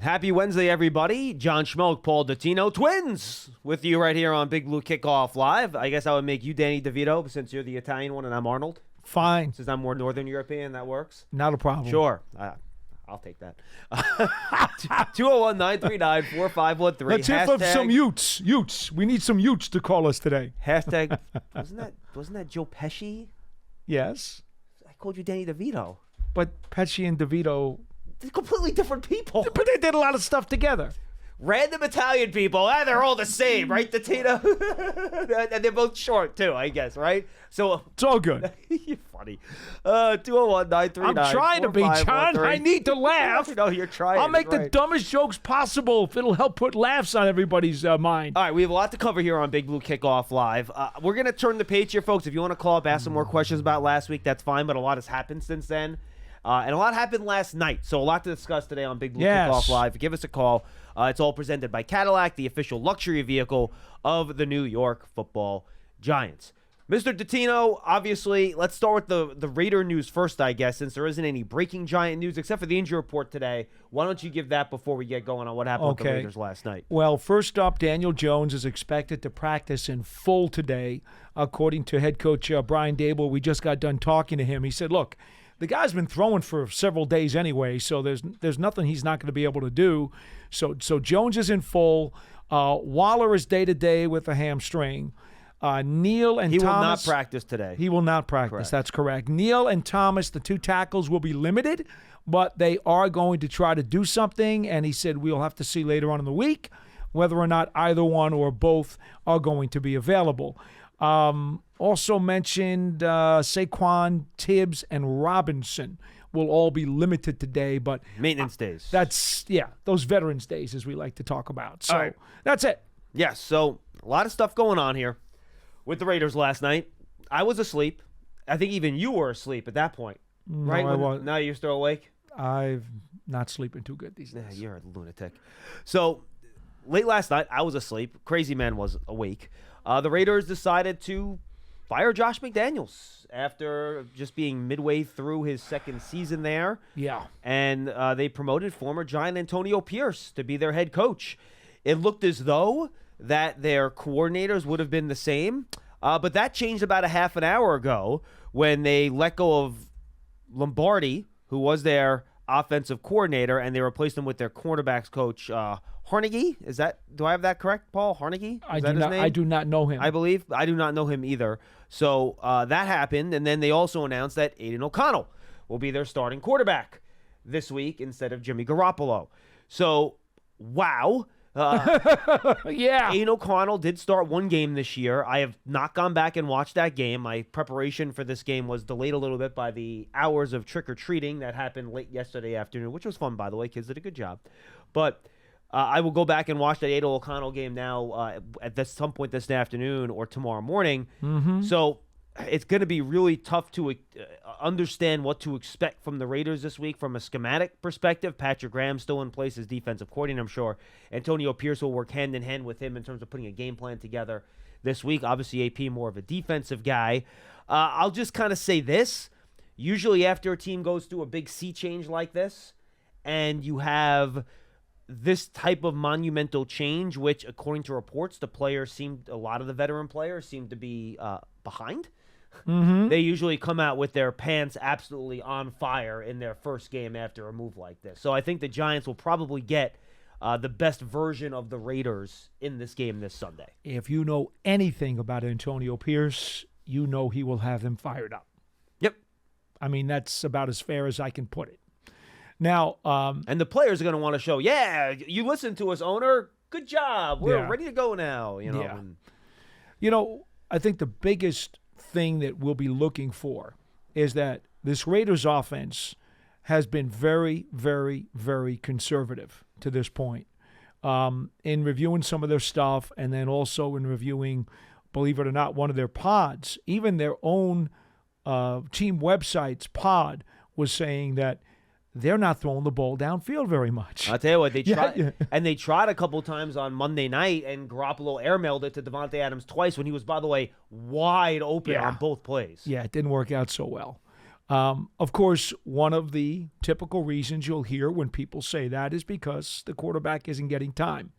Happy Wednesday, everybody. John Schmeelk, Paul Dottino, twins, with you right here on Big Blue Kickoff Live. I guess I would make you Danny DeVito since you're the Italian one and I'm Arnold. Fine. Since I'm more Northern European, that works? Not a problem. Sure. I'll take that. 201-939-4513. Let's hear from some Utes. Utes. We need some Utes to call us today. Hashtag, wasn't that Joe Pesci? Yes. I called you Danny DeVito. But Pesci and DeVito... They're completely different people. But they did a lot of stuff together. Random Italian people. They're all the same, right, Dottino? And they're both short, too, I guess, right? So it's all good. You're funny. 201-939. I'm trying to be, John. I need to laugh. No, you're trying. I'll make the dumbest jokes possible if it'll help put laughs on everybody's mind. All right, we have a lot to cover here on Big Blue Kickoff Live. We're going to turn the page here, folks. If you want to call up, ask some more questions about last week, that's fine, but a lot has happened since then. And a lot happened last night, so a lot to discuss today on Big Blue Kickoff Live. Give us a call. It's all presented by Cadillac, the official luxury vehicle of the New York Football Giants. Mr. Dottino, obviously, let's start with the Raider news first, I guess, since there isn't any breaking Giant news except for the injury report today. Why don't you give that before we get going on what happened with the Raiders last night? Well, first up, Daniel Jones is expected to practice in full today, according to head coach Brian Daboll. We just got done talking to him. He said, look, the guy's been throwing for several days anyway, so there's nothing he's not going to be able to do. So Jones is in full. Waller is day-to-day with a hamstring. Neal and Thomas... He will not practice today. He will not practice. Correct. That's correct. Neal and Thomas, the two tackles, will be limited, but they are going to try to do something, and he said we'll have to see later on in the week whether or not either one or both are going to be available. Also mentioned Saquon, Tibbs, and Robinson will all be limited today, but maintenance days. That's those veterans days, as we like to talk about. So That's it. Yes. So a lot of stuff going on here with the Raiders last night. I was asleep. I think even you were asleep at that point, right? I wasn't. Now you're still awake. I'm not sleeping too good these days. Yeah, you're a lunatic. So late last night, I was asleep. Crazy Man was awake. The Raiders decided to fire Josh McDaniels after just being midway through his second season there. Yeah. And they promoted former Giant Antonio Pierce to be their head coach. It looked as though that their coordinators would have been the same, but that changed about a half an hour ago when they let go of Lombardi, who was their offensive coordinator, and they replaced him with their cornerbacks coach, Harneggy. Do I have that correct, Paul? Harneggy? I do not know him. I believe. I do not know him either. So that happened, and then they also announced that Aiden O'Connell will be their starting quarterback this week instead of Jimmy Garoppolo. So, wow. Aiden O'Connell did start one game this year. I have not gone back and watched that game. My preparation for this game was delayed a little bit by the hours of trick-or-treating that happened late yesterday afternoon, which was fun, by the way. Kids did a good job. But I will go back and watch that Aiden O'Connell game now at some point this afternoon or tomorrow morning. Mm-hmm. So it's going to be really tough to understand what to expect from the Raiders this week from a schematic perspective. Patrick Graham's still in place as defensive coordinator, I'm sure. Antonio Pierce will work hand in hand with him in terms of putting a game plan together this week. Obviously, AP more of a defensive guy. I'll just kind of say this. Usually after a team goes through a big sea change like this and you have this type of monumental change, which according to reports, a lot of the veteran players seem to be behind. Mm-hmm. They usually come out with their pants absolutely on fire in their first game after a move like this. So I think the Giants will probably get the best version of the Raiders in this game this Sunday. If you know anything about Antonio Pierce, you know he will have them fired up. Yep. I mean, that's about as fair as I can put it. Now, and the players are going to want to show, you listen to us, owner. Good job. We're ready to go now. I think the biggest thing that we'll be looking for is that this Raiders offense has been very, very, very conservative to this point in reviewing some of their stuff and then also in reviewing, believe it or not, one of their pods. Even their own team website's pod was saying that they're not throwing the ball downfield very much. I'll tell you what, they tried, and they tried a couple times on Monday night, and Garoppolo airmailed it to Devontae Adams twice when he was, by the way, wide open on both plays. Yeah, it didn't work out so well. Of course, one of the typical reasons you'll hear when people say that is because the quarterback isn't getting time.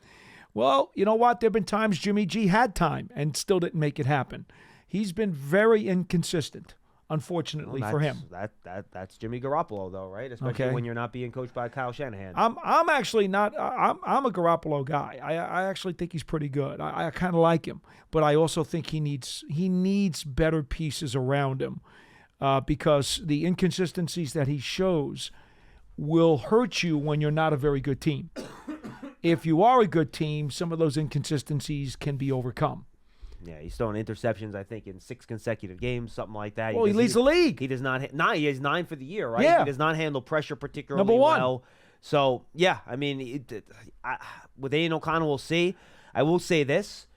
Well, you know what? There have been times Jimmy G had time and still didn't make it happen. He's been very inconsistent, unfortunately, for him. That's Jimmy Garoppolo, though, right? Especially when you're not being coached by Kyle Shanahan. I'm actually not. I'm a Garoppolo guy. I actually think he's pretty good. I kind of like him, but I also think he needs better pieces around him because the inconsistencies that he shows will hurt you when you're not a very good team. If you are a good team, some of those inconsistencies can be overcome. Yeah, he's throwing interceptions, I think, in 6 consecutive games, something like that. Well, he leads the league. He does not. He has 9 for the year, right? Yeah. He does not handle pressure particularly Number 1. well. So, yeah, I mean, with Aiden O'Connell, we'll see. I will say this.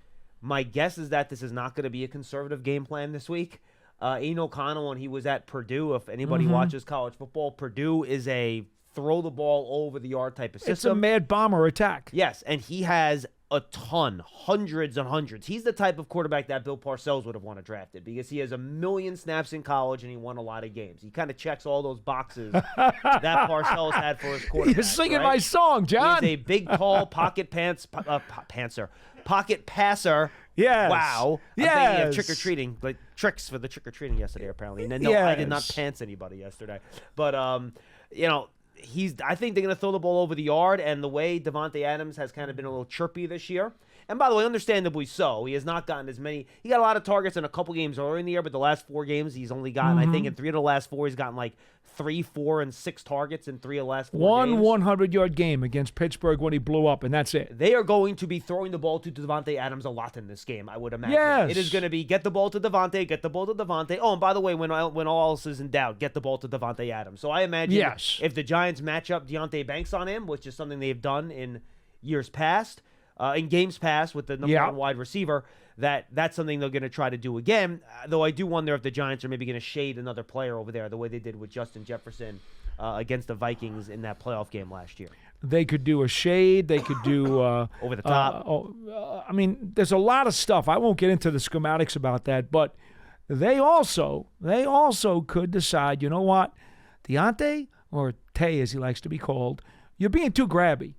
My guess is that this is not going to be a conservative game plan this week. Aiden O'Connell, when he was at Purdue, if anybody watches college football, Purdue is a throw the ball over the yard type of system. It's a mad bomber attack. Yes, and he has a ton, hundreds and hundreds. He's the type of quarterback that Bill Parcells would have wanted drafted because he has a million snaps in college and he won a lot of games. He kind of checks all those boxes that Parcells had for his quarterback. You're singing my song, John. He's a big, tall pocket pocket passer. Yes. Wow. I'm yes. thinking of trick-or-treating, like tricks for the trick-or-treating yesterday, apparently. And no, I did not pants anybody yesterday. But, I think they're going to throw the ball over the yard, and the way Davante Adams has kind of been a little chirpy this year. And by the way, understandably so. He has not gotten as many. He got a lot of targets in a couple games earlier in the year, but the last 4 games he's only gotten, I think in 3 of the last 4, he's gotten like 3, 4, and 6 targets in 3 of the last 4 games. One 100-yard game against Pittsburgh when he blew up, and that's it. They are going to be throwing the ball to Davante Adams a lot in this game, I would imagine. Yes. It is going to be get the ball to Davante, get the ball to Davante. Oh, and by the way, when all else is in doubt, get the ball to Davante Adams. So I imagine if the Giants match up Deontay Banks on him, which is something they've done in years past, in games past with the number 1 wide receiver, that's something they're going to try to do again. Though I do wonder if the Giants are maybe going to shade another player over there the way they did with Justin Jefferson against the Vikings in that playoff game last year. They could do a shade. They could do over the top. I mean, there's a lot of stuff. I won't get into the schematics about that, but they also could decide, you know what, Deontay, or Tay as he likes to be called, you're being too grabby.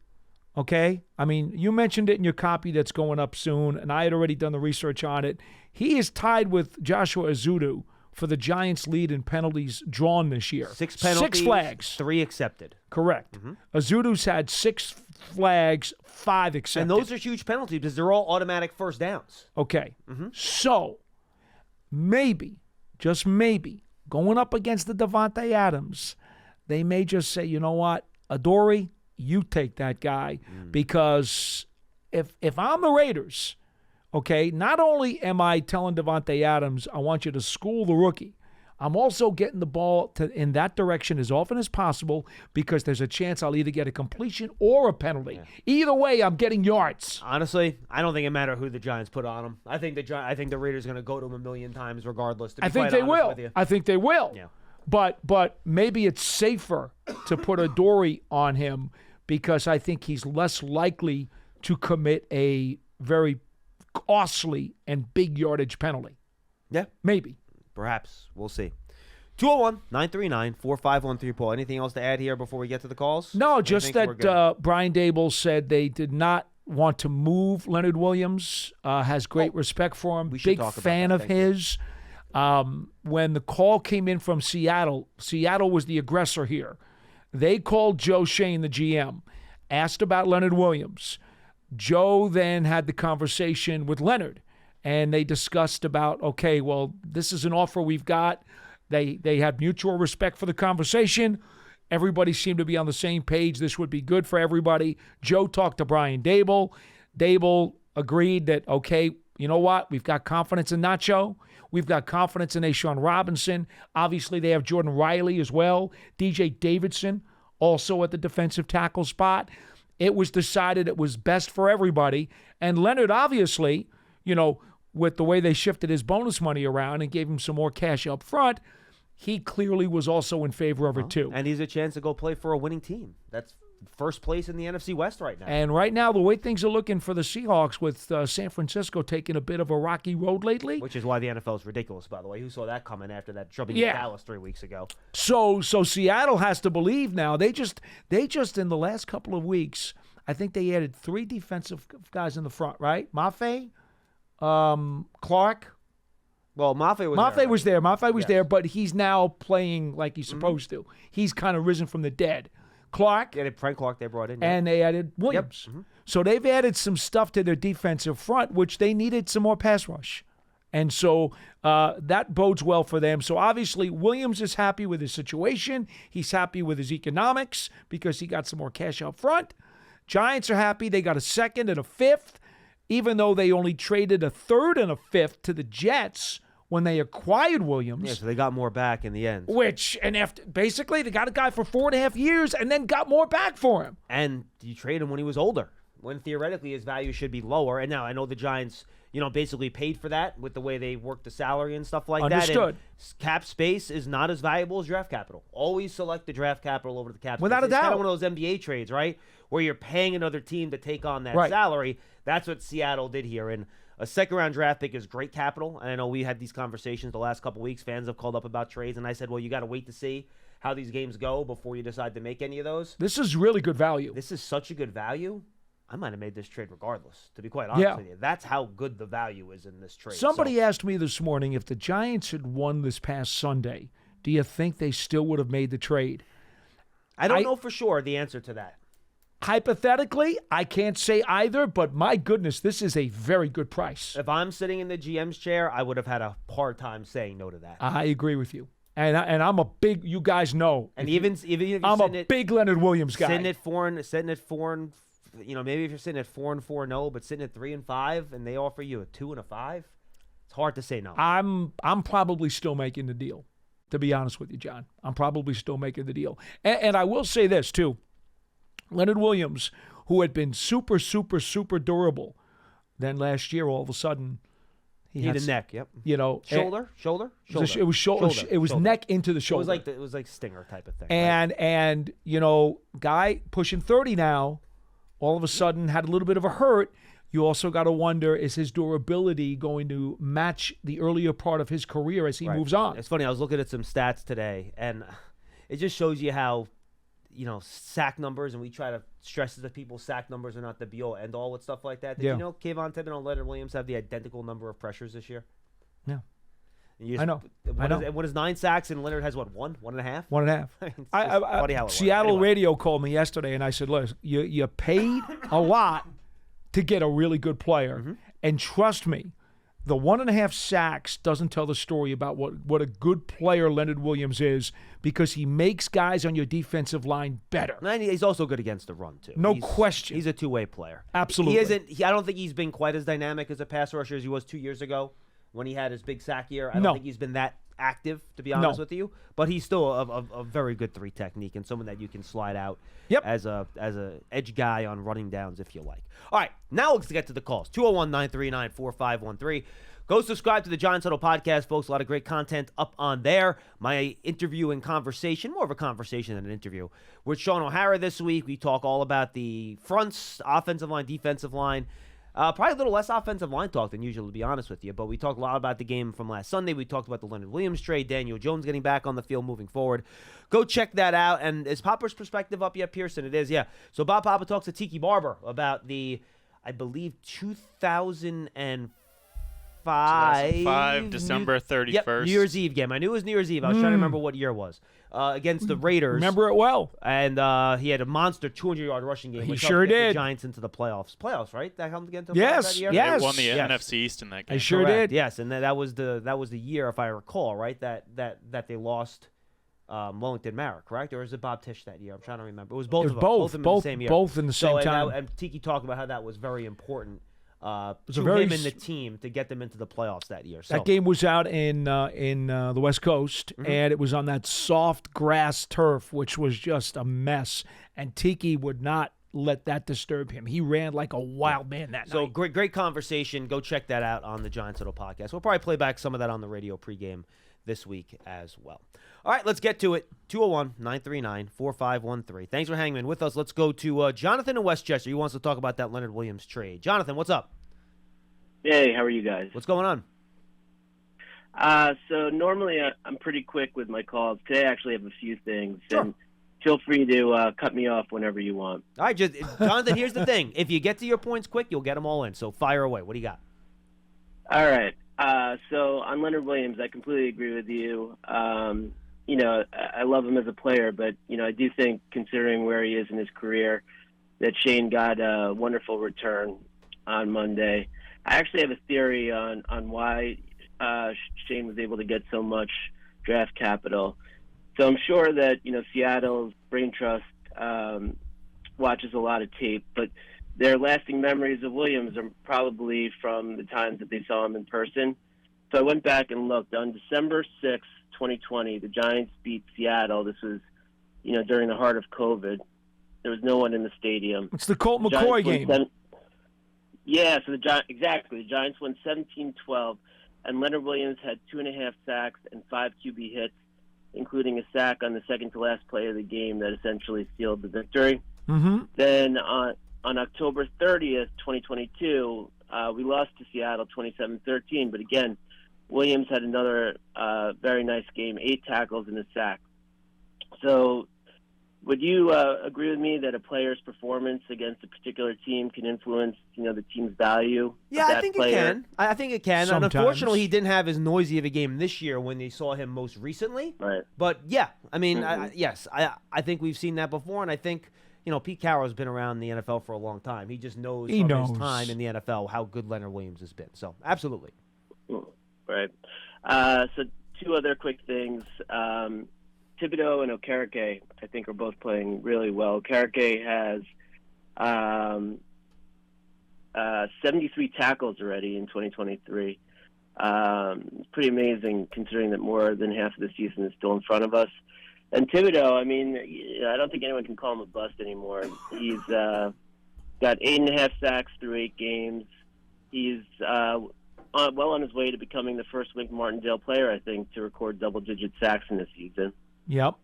Okay? I mean, you mentioned it in your copy that's going up soon, and I had already done the research on it. He is tied with Joshua Azudu for the Giants' lead in penalties drawn this year. 6 penalties, 6 flags. 3 accepted. Correct. Azudu's had 6 flags, 5 accepted. And those are huge penalties because they're all automatic first downs. Okay. So, maybe, just maybe, going up against the Davante Adams, they may just say, you know what, Adoree', you take that guy, because if I'm the Raiders, okay, not only am I telling Davante Adams, I want you to school the rookie, I'm also getting the ball in that direction as often as possible because there's a chance I'll either get a completion or a penalty. Yeah. Either way, I'm getting yards. Honestly, I don't think it matters who the Giants put on them. I think the Raiders are going to go to them a million times regardless. I think they will. I think they will. Yeah. But maybe it's safer to put Adoree' on him because I think he's less likely to commit a very costly and big yardage penalty. Yeah. Maybe. Perhaps. We'll see. 201-939-4513, Paul. Anything else to add here before we get to the calls? No, just that Brian Daboll said they did not want to move Leonard Williams, has great respect for him, big fan of his. When the call came in from Seattle was the aggressor here. They called Joe Shane, the GM, asked about Leonard Williams. Joe then had the conversation with Leonard, and they discussed about, okay, well, this is an offer we've got. They had mutual respect for the conversation. Everybody seemed to be on the same page. This would be good for everybody. Joe talked to Brian Daboll. Daboll agreed that, okay, you know what? We've got confidence in Nacho. We've got confidence in A'Shawn Robinson. Obviously, they have Jordan Riley as well. DJ Davidson also at the defensive tackle spot. It was decided it was best for everybody. And Leonard, obviously, with the way they shifted his bonus money around and gave him some more cash up front, he clearly was also in favor of it too. And he's a chance to go play for a winning team. That's first place in the NFC West right now. And right now, the way things are looking for the Seahawks with San Francisco taking a bit of a rocky road lately. Which is why the NFL is ridiculous, by the way. Who saw that coming after that drubbing Yeah. Dallas 3 weeks ago? So Seattle has to believe now. They just in the last couple of weeks, I think they added 3 defensive guys in the front, right? Mafe, Clark. Well, Mafe was there. Mafe was Yes. there, but he's now playing like he's supposed to. He's kind of risen from the dead. Clark. Yeah, Frank Clark they brought in. And they added Williams. So they've added some stuff to their defensive front, which they needed some more pass rush. And so that bodes well for them. So obviously Williams is happy with his situation. He's happy with his economics because he got some more cash up front. Giants are happy. They got a 2nd and a 5th, even though they only traded a 3rd and a 5th to the Jets when they acquired Williams. Yeah, so they got more back in the end. After basically they got a guy for 4.5 years and then got more back for him. And you trade him when he was older, when theoretically his value should be lower. And now I know the Giants, basically paid for that with the way they worked the salary and stuff like that. Understood. And cap space is not as valuable as draft capital. Always select the draft capital over the cap space. Without a doubt. It's kind of one of those NBA trades, right? Where you're paying another team to take on that Right. salary. That's what Seattle did here. And a second-round draft pick is great capital. And I know we had these conversations the last couple weeks. Fans have called up about trades. And I said, well, you got to wait to see how these games go before you decide to make any of those. This is really good value. This is such a good value. I might have made this trade regardless, to be quite honest with you. That's how good the value is in this trade. Somebody asked me this morning if the Giants had won this past Sunday, do you think they still would have made the trade? I don't know for sure the answer to that. Hypothetically, I can't say either, but my goodness, this is a very good price. If I'm sitting in the GM's chair, I would have had a hard time saying no to that. I agree with you. And I'm a big, you guys know. And even if you're I'm sitting a at, big Leonard Williams guy. sitting at four, maybe if you're sitting at 4-4-0, but sitting at 3-5, and they offer you a 2 and a 5, it's hard to say no. I'm probably still making the deal, to be honest with you, John. I'm probably still making the deal. And I will say this, too. Leonard Williams, who had been super, super, super durable, then last year, all of a sudden, he had a neck. Yep. Shoulder. It was shoulder. It was neck into the shoulder. It was like Stinger type of thing. And guy pushing 30 now, all of a sudden had a little bit of a hurt. You also got to wonder, is his durability going to match the earlier part of his career as he moves on? It's funny. I was looking at some stats today, and it just shows you how, sack numbers, and we try to stress that people's sack numbers are not the be-all, end-all with stuff like that. Did you know Kayvon Thibodeau and Leonard Williams have the identical number of pressures this year? Yeah. I know. What is 9 sacks, and Leonard has, what, 1.5? 1.5. Funny how it Seattle works. Anyway. radio called me yesterday, and I said, look, you paid a lot to get a really good player, and trust me, the 1.5 sacks doesn't tell the story about what a good player Leonard Williams is, because he makes guys on your defensive line better. And he's also good against the run, too. No question. He's a two-way player. Absolutely. I don't think he's been quite as dynamic as a pass rusher as he was 2 years ago when he had his big sack year. I don't think he's been that active, to be honest with you. But he's still a very good 3 technique and someone that you can slide out as a edge guy on running downs if you like. All right, now let's get to the calls. 201-939-4513. Go subscribe to the Giants Huddle podcast, folks. A lot of great content up on there. My interview and conversation, more of a conversation than an interview, with Sean O'Hara this week. We talk all about the fronts, offensive line, defensive line. Probably a little less offensive line talk than usual, to be honest with you. But we talked a lot about the game from last Sunday. We talked about the Leonard Williams trade, Daniel Jones getting back on the field moving forward. Go check that out. And is Popper's perspective up yet, Pearson? It is, yeah. So Bob Popper talks to Tiki Barber about the, I believe, 2005 December 31st. Yep, New Year's Eve game. I knew it was New Year's Eve. I was trying to remember what year it was. Against the Raiders. Remember it well. And he had a monster 200-yard rushing game. He which sure helped get did. The Giants into the playoffs. Playoffs, right? That helped get into the Yes, playoffs that year? yes. They won the Yes. NFC East in that game. I sure Correct. did. Yes, and that was the year, if I recall, right, that they lost Wellington Mara, correct? Or is it Bob Tisch that year? I'm trying to remember. It was both of them. Both of them in the same year. Both in the same time. And Tiki talked about how that was very important to very him and the team to get them into the playoffs that year. So, That game was out in the West Coast, and it was on that soft grass turf, which was just a mess. And Tiki would not let that disturb him. He ran like a wild man that So night. great conversation. Go check that out on the Giants Huddle podcast. We'll probably play back some of that on the radio pregame this week as well. All right, let's get to it. 201-939-4513. Thanks for hanging with us. Let's go to Jonathan in Westchester. He wants to talk about that Leonard Williams trade. Jonathan, what's up? Hey, how are you guys? What's going on? So normally I'm pretty quick with my calls. Today I actually have a few things. Sure. And feel free to cut me off whenever you want. All right, Jonathan, here's the thing. If you get to your points quick, you'll get them all in. So fire away. What do you got? All right. So on Leonard Williams, I completely agree with you. I love him as a player, but, I do think, considering where he is in his career, that Shane got a wonderful return on Monday. I actually have a theory on why Shane was able to get so much draft capital. So I'm sure that, Seattle's brain trust watches a lot of tape, but their lasting memories of Williams are probably from the times that they saw him in person. So I went back and looked. On December 6th, 2020, the Giants beat Seattle. This was, during the heart of COVID. There was no one in the stadium. It's the Colt McCoy game. So the Giants won 17-12, and Leonard Williams had 2.5 sacks and 5 QB hits, including a sack on the second-to-last play of the game that essentially sealed the victory. Mm-hmm. Then on October 30th, 2022, we lost to Seattle 27-13, but again, Williams had another very nice game, 8 tackles and a sack. So would you agree with me that a player's performance against a particular team can influence, the team's value? Yeah, I think it can. I think it can. Sometimes. And unfortunately, he didn't have as noisy of a game this year when they saw him most recently. Right. But yeah, I mean, Mm-hmm. I think we've seen that before, and I think Pete Carroll's been around the NFL for a long time. He just knows his time in the NFL how good Leonard Williams has been. So absolutely. Right. So 2 other quick things. Thibodeau and Okereke, I think, are both playing really well. Okereke has 73 tackles already in 2023. Pretty amazing considering that more than half of the season is still in front of us. And Thibodeau, I mean, I don't think anyone can call him a bust anymore. He's got 8.5 sacks through 8 games. He's well on his way to becoming the first Wink Martindale player, I think, to record double-digit sacks in this season. Yep.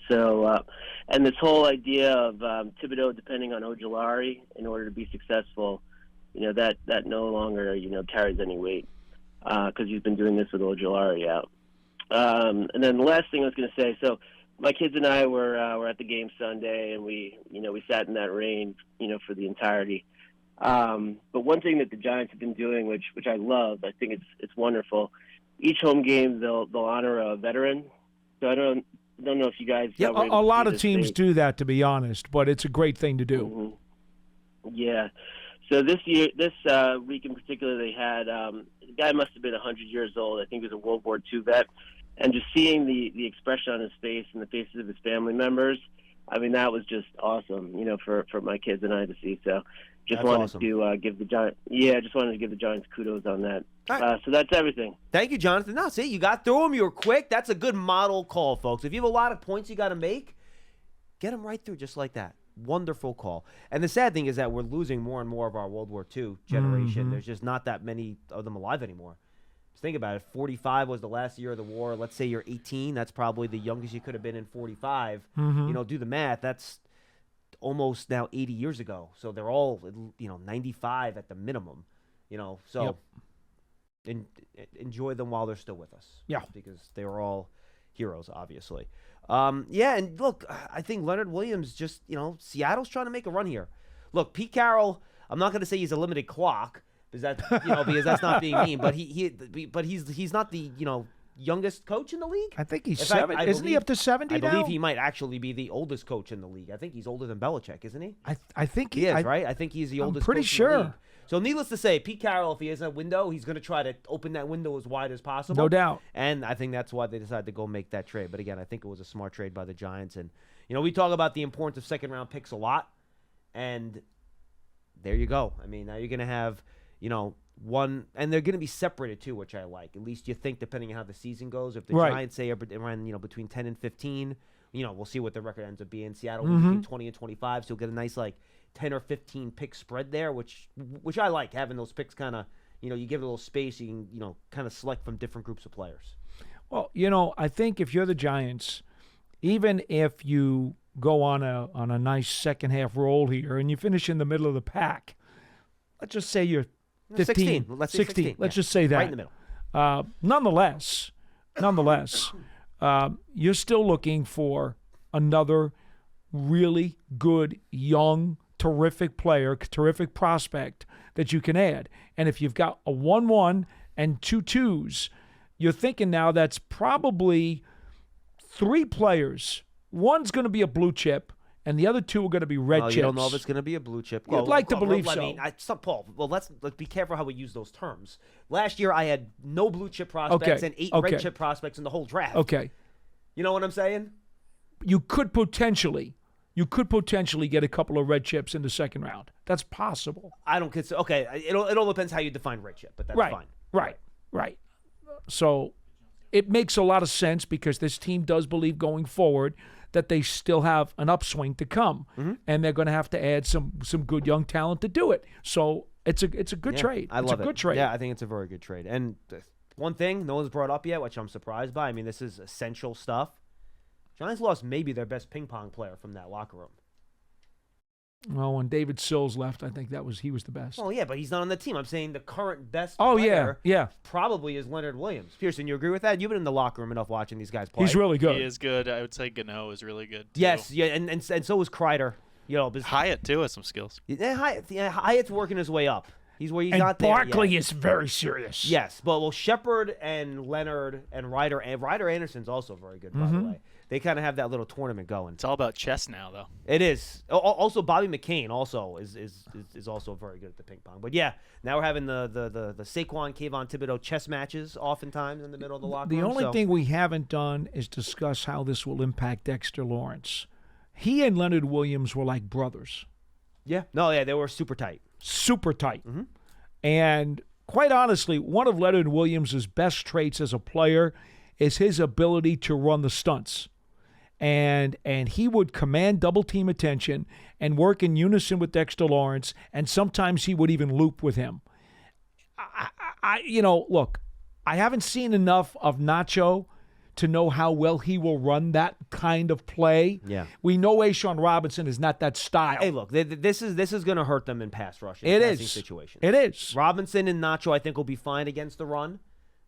So, and this whole idea of Thibodeau depending on Ojulari in order to be successful, that no longer, carries any weight because he's been doing this with Ojulari out. And then the last thing I was going to say, so my kids and I were at the game Sunday, and we sat in that rain, for the entirety. But one thing that the Giants have been doing, which I love, I think it's wonderful. Each home game they'll honor a veteran. So I don't know if you guys. Yeah, a lot of teams do that, to be honest, but it's a great thing to do. Mm-hmm. Yeah. So this week in particular, they had the guy must have been 100 years old. I think he was a World War II vet, and just seeing the expression on his face and the faces of his family members, I mean, that was just awesome. For my kids and I to see. So just wanted to give the Giants. Yeah, just wanted to give the Giants kudos on that. Right. So that's everything. Thank you, Jonathan. No, see, you got through them. You were quick. That's a good model call, folks. If you have a lot of points you got to make, get them right through just like that. Wonderful call. And the sad thing is that we're losing more and more of our World War II generation. Mm-hmm. There's just not that many of them alive anymore. Just think about it. 45 was the last year of the war. Let's say you're 18. That's probably the youngest you could have been in 45. Mm-hmm. Do the math. That's almost now 80 years ago. So they're all, 95 at the minimum. So... Yep. Enjoy them while they're still with us. Yeah. Because they were all heroes, obviously. And look, I think Leonard Williams just, Seattle's trying to make a run here. Look, Pete Carroll, I'm not going to say he's a limited clock because because that's not being mean, but he's not the, youngest coach in the league. I think he's 70. Isn't he up to 70 now? I believe he might actually be the oldest coach in the league. I think he's older than Belichick, isn't he? I think he is, right? I think he's the oldest I'm pretty coach sure. in the league. So needless to say, Pete Carroll, if he has a window, he's going to try to open that window as wide as possible. No doubt. And I think that's why they decided to go make that trade. But again, I think it was a smart trade by the Giants. And, we talk about the importance of second-round picks a lot. And there you go. I mean, now you're going to have, one, and they're going to be separated too, which I like. At least you think, depending on how the season goes. If the Giants say are around, between 10 and 15, we'll see what the record ends up being. Seattle between 20 and 25, so you'll get a nice, 10 or 15 pick spread there, which I like, having those picks kind of, you give it a little space. You can, kind of select from different groups of players. Well, I think if you're the Giants, even if you go on a nice second half roll here and you finish in the middle of the pack, let's just say you're 15, 16. Let's say 16. Let's just say that. Right in the middle. Nonetheless, you're still looking for another really good, young, terrific player, terrific prospect that you can add. And if you've got a 1-1 and 2-2s, you're thinking now that's probably 3 players. One's going to be a blue chip, and the other 2 are going to be red chips. You don't know if it's going to be a blue chip. You'd like to believe so. I mean, Paul, well, let's be careful how we use those terms. Last year, I had no blue chip prospects and 8 red chip prospects in the whole draft. Okay. You know what I'm saying? You could potentially get a couple of red chips in the second round. That's possible. I don't consider. Okay, it all depends how you define red chip, but that's fine. Right. So it makes a lot of sense because this team does believe going forward that they still have an upswing to come, and they're going to have to add some good young talent to do it. So it's a good trade. I love it. It's a good trade. Yeah, I think it's a very good trade. And one thing no one's brought up yet, which I'm surprised by. I mean, this is essential stuff. Giants lost maybe their best ping pong player from that locker room. Well, when David Sills left, I think he was the best. Oh, yeah, but he's not on the team. I'm saying the current best player probably is Leonard Williams. Pearson, you agree with that? You've been in the locker room enough watching these guys play. He's really good. He is good. I would say Gano is really good, too. Yes, yeah, and so is Kreider. Hyatt, too, has some skills. Yeah, Hyatt's working his way up. He's where he's and not there Barkley yet. Is very serious. Yes, but Shepard and Leonard and Ryder Anderson's also very good, by the way. They kind of have that little tournament going. It's all about chess now, though. It is. Also, Bobby McCain also is also very good at the ping pong. But yeah, now we're having the Saquon, Kayvon Thibodeau chess matches oftentimes in the middle of the locker room. The only thing we haven't done is discuss how this will impact Dexter Lawrence. He and Leonard Williams were like brothers. Yeah. No, yeah, they were super tight. Super tight. And quite honestly, one of Leonard Williams' best traits as a player is his ability to run the stunts. And he would command double team attention and work in unison with Dexter Lawrence, and sometimes he would even loop with him. Look, I haven't seen enough of Nacho to know how well he will run that kind of play. Yeah. We know Ashawn Robinson is not that style. Hey, look, this is going to hurt them in pass rush. Passing situations. It is. Robinson and Nacho, I think, will be fine against the run.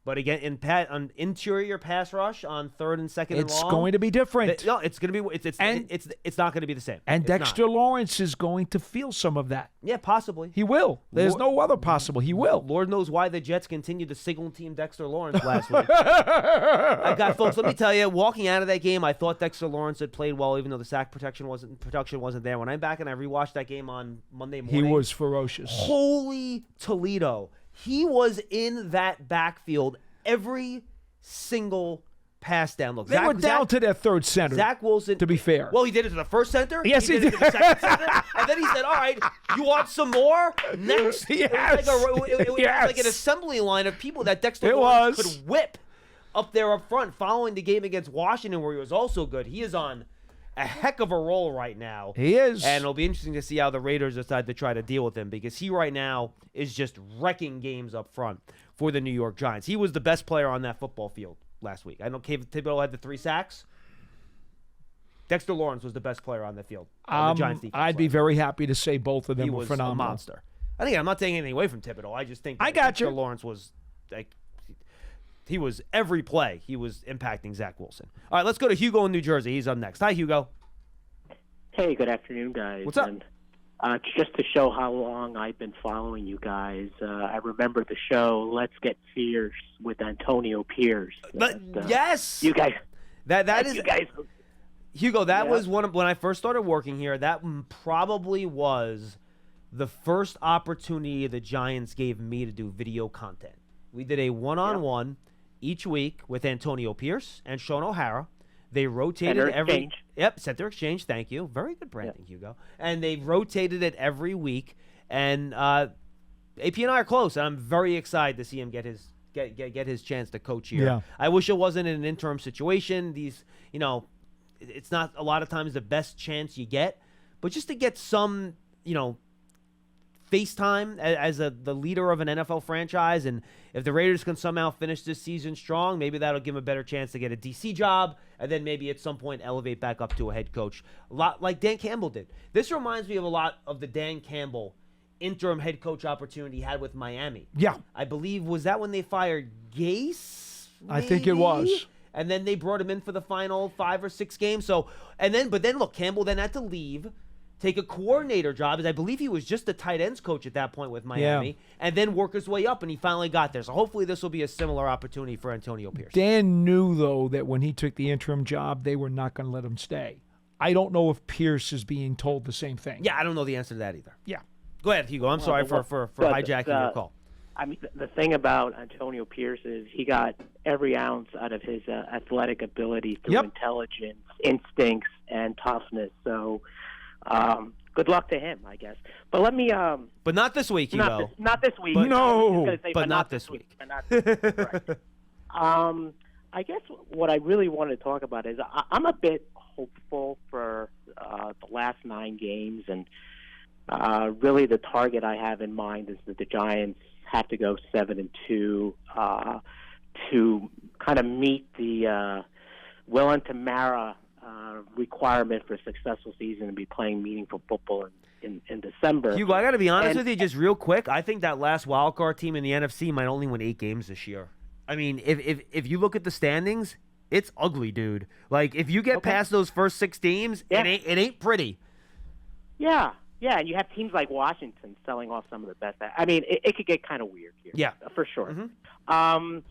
But again, on interior pass rush on third and second and long, it's going to be different. No, it's going to be. It's not going to be the same. And it's Dexter not. Lawrence is going to feel some of that. Yeah, possibly. He will. There's no other possible. He will. Lord knows why the Jets continued to single team Dexter Lawrence last week. I got folks. Let me tell you, walking out of that game, I thought Dexter Lawrence had played well, even though the sack production wasn't there. When I'm back and I rewatched that game on Monday morning, he was ferocious. Holy Toledo! He was in that backfield every single pass down. Look, they were down to their third center. Zach Wilson. To be fair, well, he did it to the first center. Yes, he did. It to the second center, and then he said, "All right, you want some more? Next." Yes. It was like an assembly line of people that Dexter Lawrence could whip up there up front. Following the game against Washington, where he was also good, he is on a heck of a roll right now. He is. And it'll be interesting to see how the Raiders decide to try to deal with him, because he right now is just wrecking games up front for the New York Giants. He was the best player on that football field last week. I know Thibodeau had the 3 sacks. Dexter Lawrence was the best player on the field. On the Giants defense. I'd be very happy to say both of them were phenomenal. He was a monster. I'm not taking anything away from Thibodeau. I just think Dexter Lawrence was like, he was every play. He was impacting Zach Wilson. All right, let's go to Hugo in New Jersey. He's up next. Hi, Hugo. Hey, good afternoon, guys. What's up? And, just to show how long I've been following you guys, I remember the show Let's Get Fierce with Antonio Pierce. Yes, you guys. That is you guys. Hugo. That was one of when I first started working here. That probably was the first opportunity the Giants gave me to do video content. We did a one-on-one each week with Antonio Pierce and Sean O'Hara. They rotated Center Exchange. Thank you. Very good branding, Hugo. And they rotated it every week. And AP and I are close. And I'm very excited to see him get his chance to coach here. Yeah. I wish it wasn't in an interim situation. It's not a lot of times the best chance you get, but just to get some, FaceTime as the leader of an NFL franchise, and if the Raiders can somehow finish this season strong, maybe that'll give him a better chance to get a DC job, and then maybe at some point elevate back up to a head coach, a lot like Dan Campbell did. This reminds me of a lot of the Dan Campbell interim head coach opportunity he had with Miami. Yeah. I believe, was that when they fired Gase? I think it was. And then they brought him in for the final 5 or 6 games. But then look, Campbell then had to leave, take a coordinator job, as I believe he was just the tight ends coach at that point with Miami, and then work his way up, and he finally got there. So hopefully this will be a similar opportunity for Antonio Pierce. Dan knew, though, that when he took the interim job, they were not going to let him stay. I don't know if Pierce is being told the same thing. Yeah, I don't know the answer to that either. Yeah. Go ahead, Hugo. I'm sorry for hijacking your call. I mean, the thing about Antonio Pierce is he got every ounce out of his athletic ability through intelligence, instincts, and toughness. So, good luck to him, I guess. But let me. But not this week, Hugo. Not this week. But not this week. But not this week. Right. I guess what I really want to talk about is I'm a bit hopeful for the last 9 games, and really the target I have in mind is that the Giants have to go 7-2 to kind of meet the Will and Tamara requirement for a successful season and be playing meaningful football in December. Hugo, I got to be honest with you, just real quick. I think that last wild card team in the NFC might only win 8 games this year. I mean, if you look at the standings, it's ugly, dude. Like, if you get past those first 6 teams, it ain't pretty. Yeah. Yeah, and you have teams like Washington selling off some of the best. I mean, it could get kind of weird here. Yeah, for sure. Mm-hmm. I'm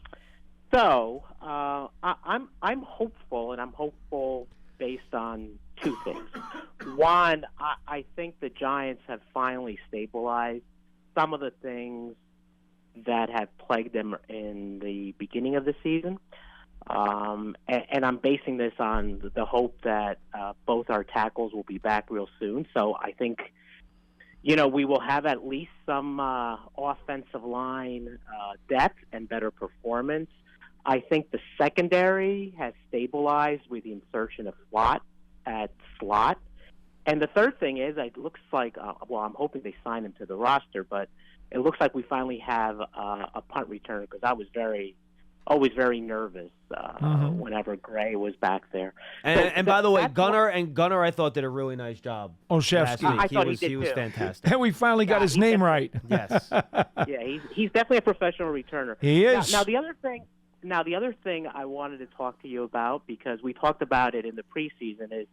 hopeful, and I'm hopeful based on 2 things. One, I think the Giants have finally stabilized some of the things that have plagued them in the beginning of the season. And I'm basing this on the hope that both our tackles will be back real soon. So I think, we will have at least some offensive line depth and better performance. I think the secondary has stabilized with the insertion of Flott at slot. And the third thing is, it looks like, I'm hoping they sign him to the roster, but it looks like we finally have a punt returner, because I was always very nervous whenever Gray was back there. And by the way, Gunnar I thought did a really nice job. Olszewski. Last week. I thought he was too. fantastic. And we finally got his name right. Yes. Yeah, he's definitely a professional returner. He is. Now the other thing I wanted to talk to you about, because we talked about it in the preseason, is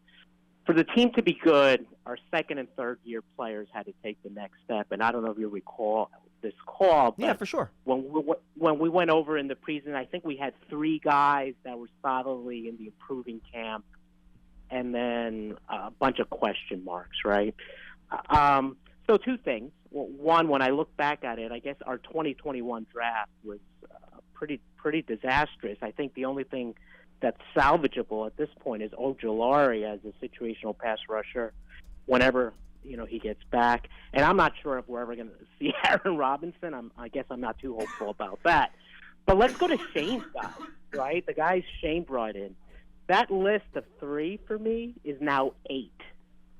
for the team to be good, our second and third year players had to take the next step. And I don't know if you recall this call, but yeah, for sure. When we went over in the preseason, I think we had 3 guys that were solidly in the improving camp, and then a bunch of question marks, right? So 2 things. Well, one, when I look back at it, I guess our 2021 draft was pretty disastrous. I think the only thing that's salvageable at this point is Ojulari as a situational pass rusher whenever he gets back. And I'm not sure if we're ever going to see Aaron Robinson. I guess I'm not too hopeful about that. But let's go to Shane's guys, right? The guys Shane brought in. That list of 3 for me is now 8.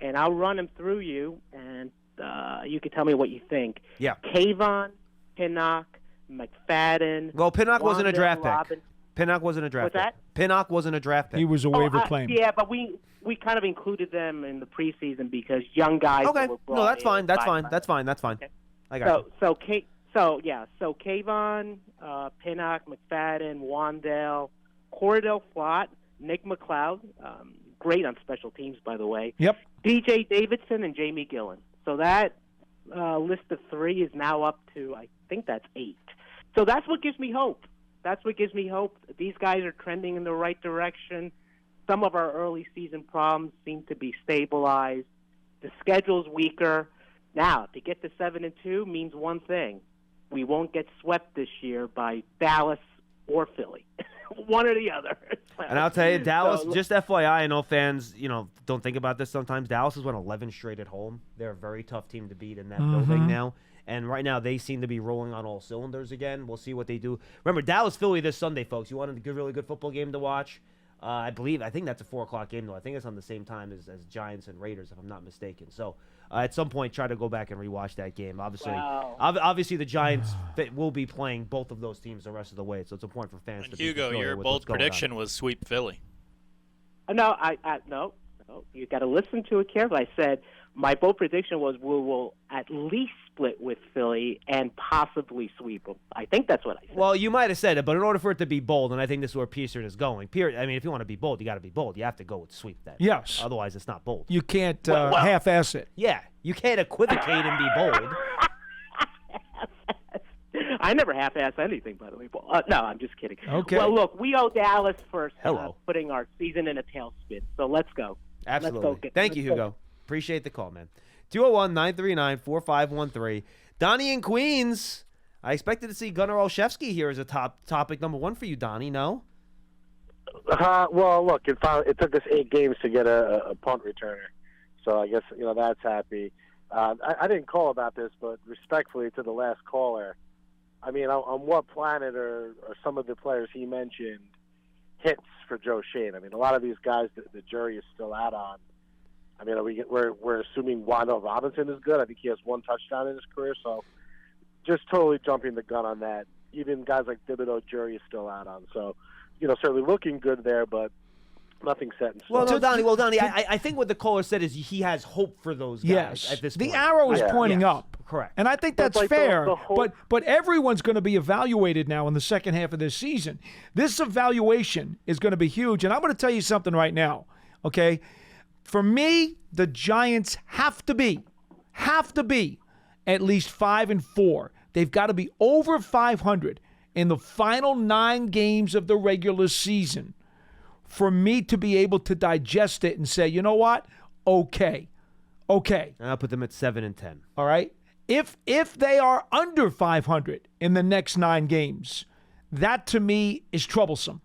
And I'll run them through you, and you can tell me what you think. Yeah. Kayvon, Pinnock, McFadden. Well, Pinnock wasn't a draft pick. Pinnock wasn't a What's draft pick. that? Pinnock wasn't a draft pick. He was a waiver claim. Yeah, but we kind of included them in the preseason because young guys. Okay. Were brought No, that's in fine. That's by- fine. That's fine. That's fine. Okay. I got you. So Kayvon, Pinnock, McFadden, Wandale, Cordell Flott, Nick McLeod, great on special teams, by the way. Yep. DJ Davidson and Jamie Gillen. So that list of 3 is now up to, I think that's 8. So that's what gives me hope. These guys are trending in the right direction. Some of our early season problems seem to be stabilized. The schedule's weaker. Now, to get to 7-2 means one thing. We won't get swept this year by Dallas or Philly. One or the other. And I'll tell you, Dallas, just FYI, I know fans, don't think about this sometimes. Dallas has won 11 straight at home. They're a very tough team to beat in that building now. And right now, they seem to be rolling on all cylinders again. We'll see what they do. Remember, Dallas-Philly this Sunday, folks. You wanted a really good football game to watch? I think that's a 4 o'clock game, though. I think it's on the same time as Giants and Raiders, if I'm not mistaken. So at some point try to go back and rewatch that game. Obviously, Wow. obviously the Giants will be playing both of those teams the rest of the way, so it's important for fans And to be Hugo, familiar your with bold what's going on. prediction was sweep Philly. No, no. You got to listen to it carefully. I said my bold prediction was we will at least split with Philly and possibly sweep them. I think that's what I said. Well, you might have said it, but in order for it to be bold, and I think this is where Pearson is going. I mean, if you want to be bold, you got to be bold. You have to go with sweep that. Yes. Otherwise, it's not bold. You can't half-ass it. Yeah, you can't equivocate and be bold. I never half-ass anything, by the way. No, I'm just kidding. Okay. Well, look, we owe Dallas for Hello. putting our season in a tailspin. So let's go. Absolutely. Thank you, Hugo. Appreciate the call, man. 201-939-4513. Donnie in Queens. I expected to see Gunnar Olszewski here as a topic number one for you, Donnie. No? Well, look, it took us 8 games to get a punt returner, so I guess that's happy. I didn't call about this, but respectfully to the last caller, I mean, on what planet are some of the players he mentioned hits for Joe Shane? I mean, a lot of these guys the jury is still out on. I mean, we're assuming Wando Robinson is good. I think he has 1 touchdown in his career, so just totally jumping the gun on that. Even guys like Thibodeau, jury is still out on. So, certainly looking good there, but nothing set in stone. Well, Donnie, I think what the caller said is he has hope for those guys at this point. The arrow is pointing up. Correct. And I think that's fair. But everyone's going to be evaluated now in the second half of this season. This evaluation is going to be huge. And I'm going to tell you something right now, okay? For me, the Giants have to be at least 5-4. They've got to be over 500 in the final 9 games of the regular season for me to be able to digest it and say, you know what? Okay. And I'll put them at 7-10. All right? If they are under 500 in the next 9 games, that to me is troublesome.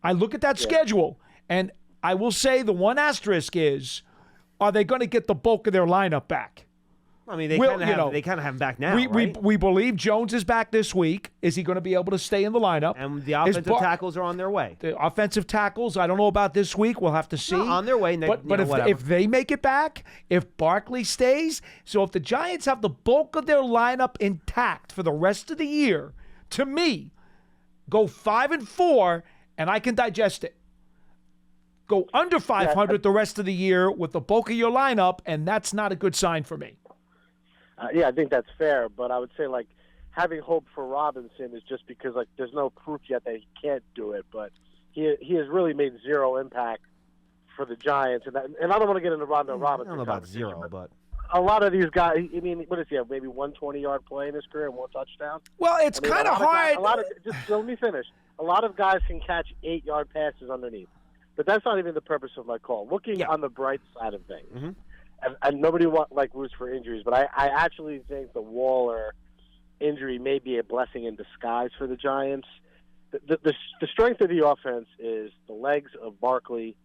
I look at that schedule, and I will say the one asterisk is, are they going to get the bulk of their lineup back? I mean, they kind of have him back now, right? We believe Jones is back this week. Is he going to be able to stay in the lineup? And the offensive tackles are on their way. The offensive tackles, I don't know about this week. We'll have to see. No, on their way. But if they make it back, if Barkley stays, so if the Giants have the bulk of their lineup intact for the rest of the year, to me, go 5-4, and I can digest it. Go under 500 the rest of the year with the bulk of your lineup, and that's not a good sign for me. I think that's fair, but I would say having hope for Robinson is just because there's no proof yet that he can't do it, but he has really made zero impact for the Giants, and I don't want to get into Robinson. I don't know about zero, but a lot of these guys. I mean, what does he have? Maybe 120-yard play in his career and 1 touchdown. Well, it's kind of hard. Let me finish. A lot of guys can catch 8-yard passes underneath, but that's not even the purpose of my call. Looking on the bright side of things. Mm-hmm. And nobody roots for injuries, but I actually think the Waller injury may be a blessing in disguise for the Giants. The strength of the offense is the legs of Barkley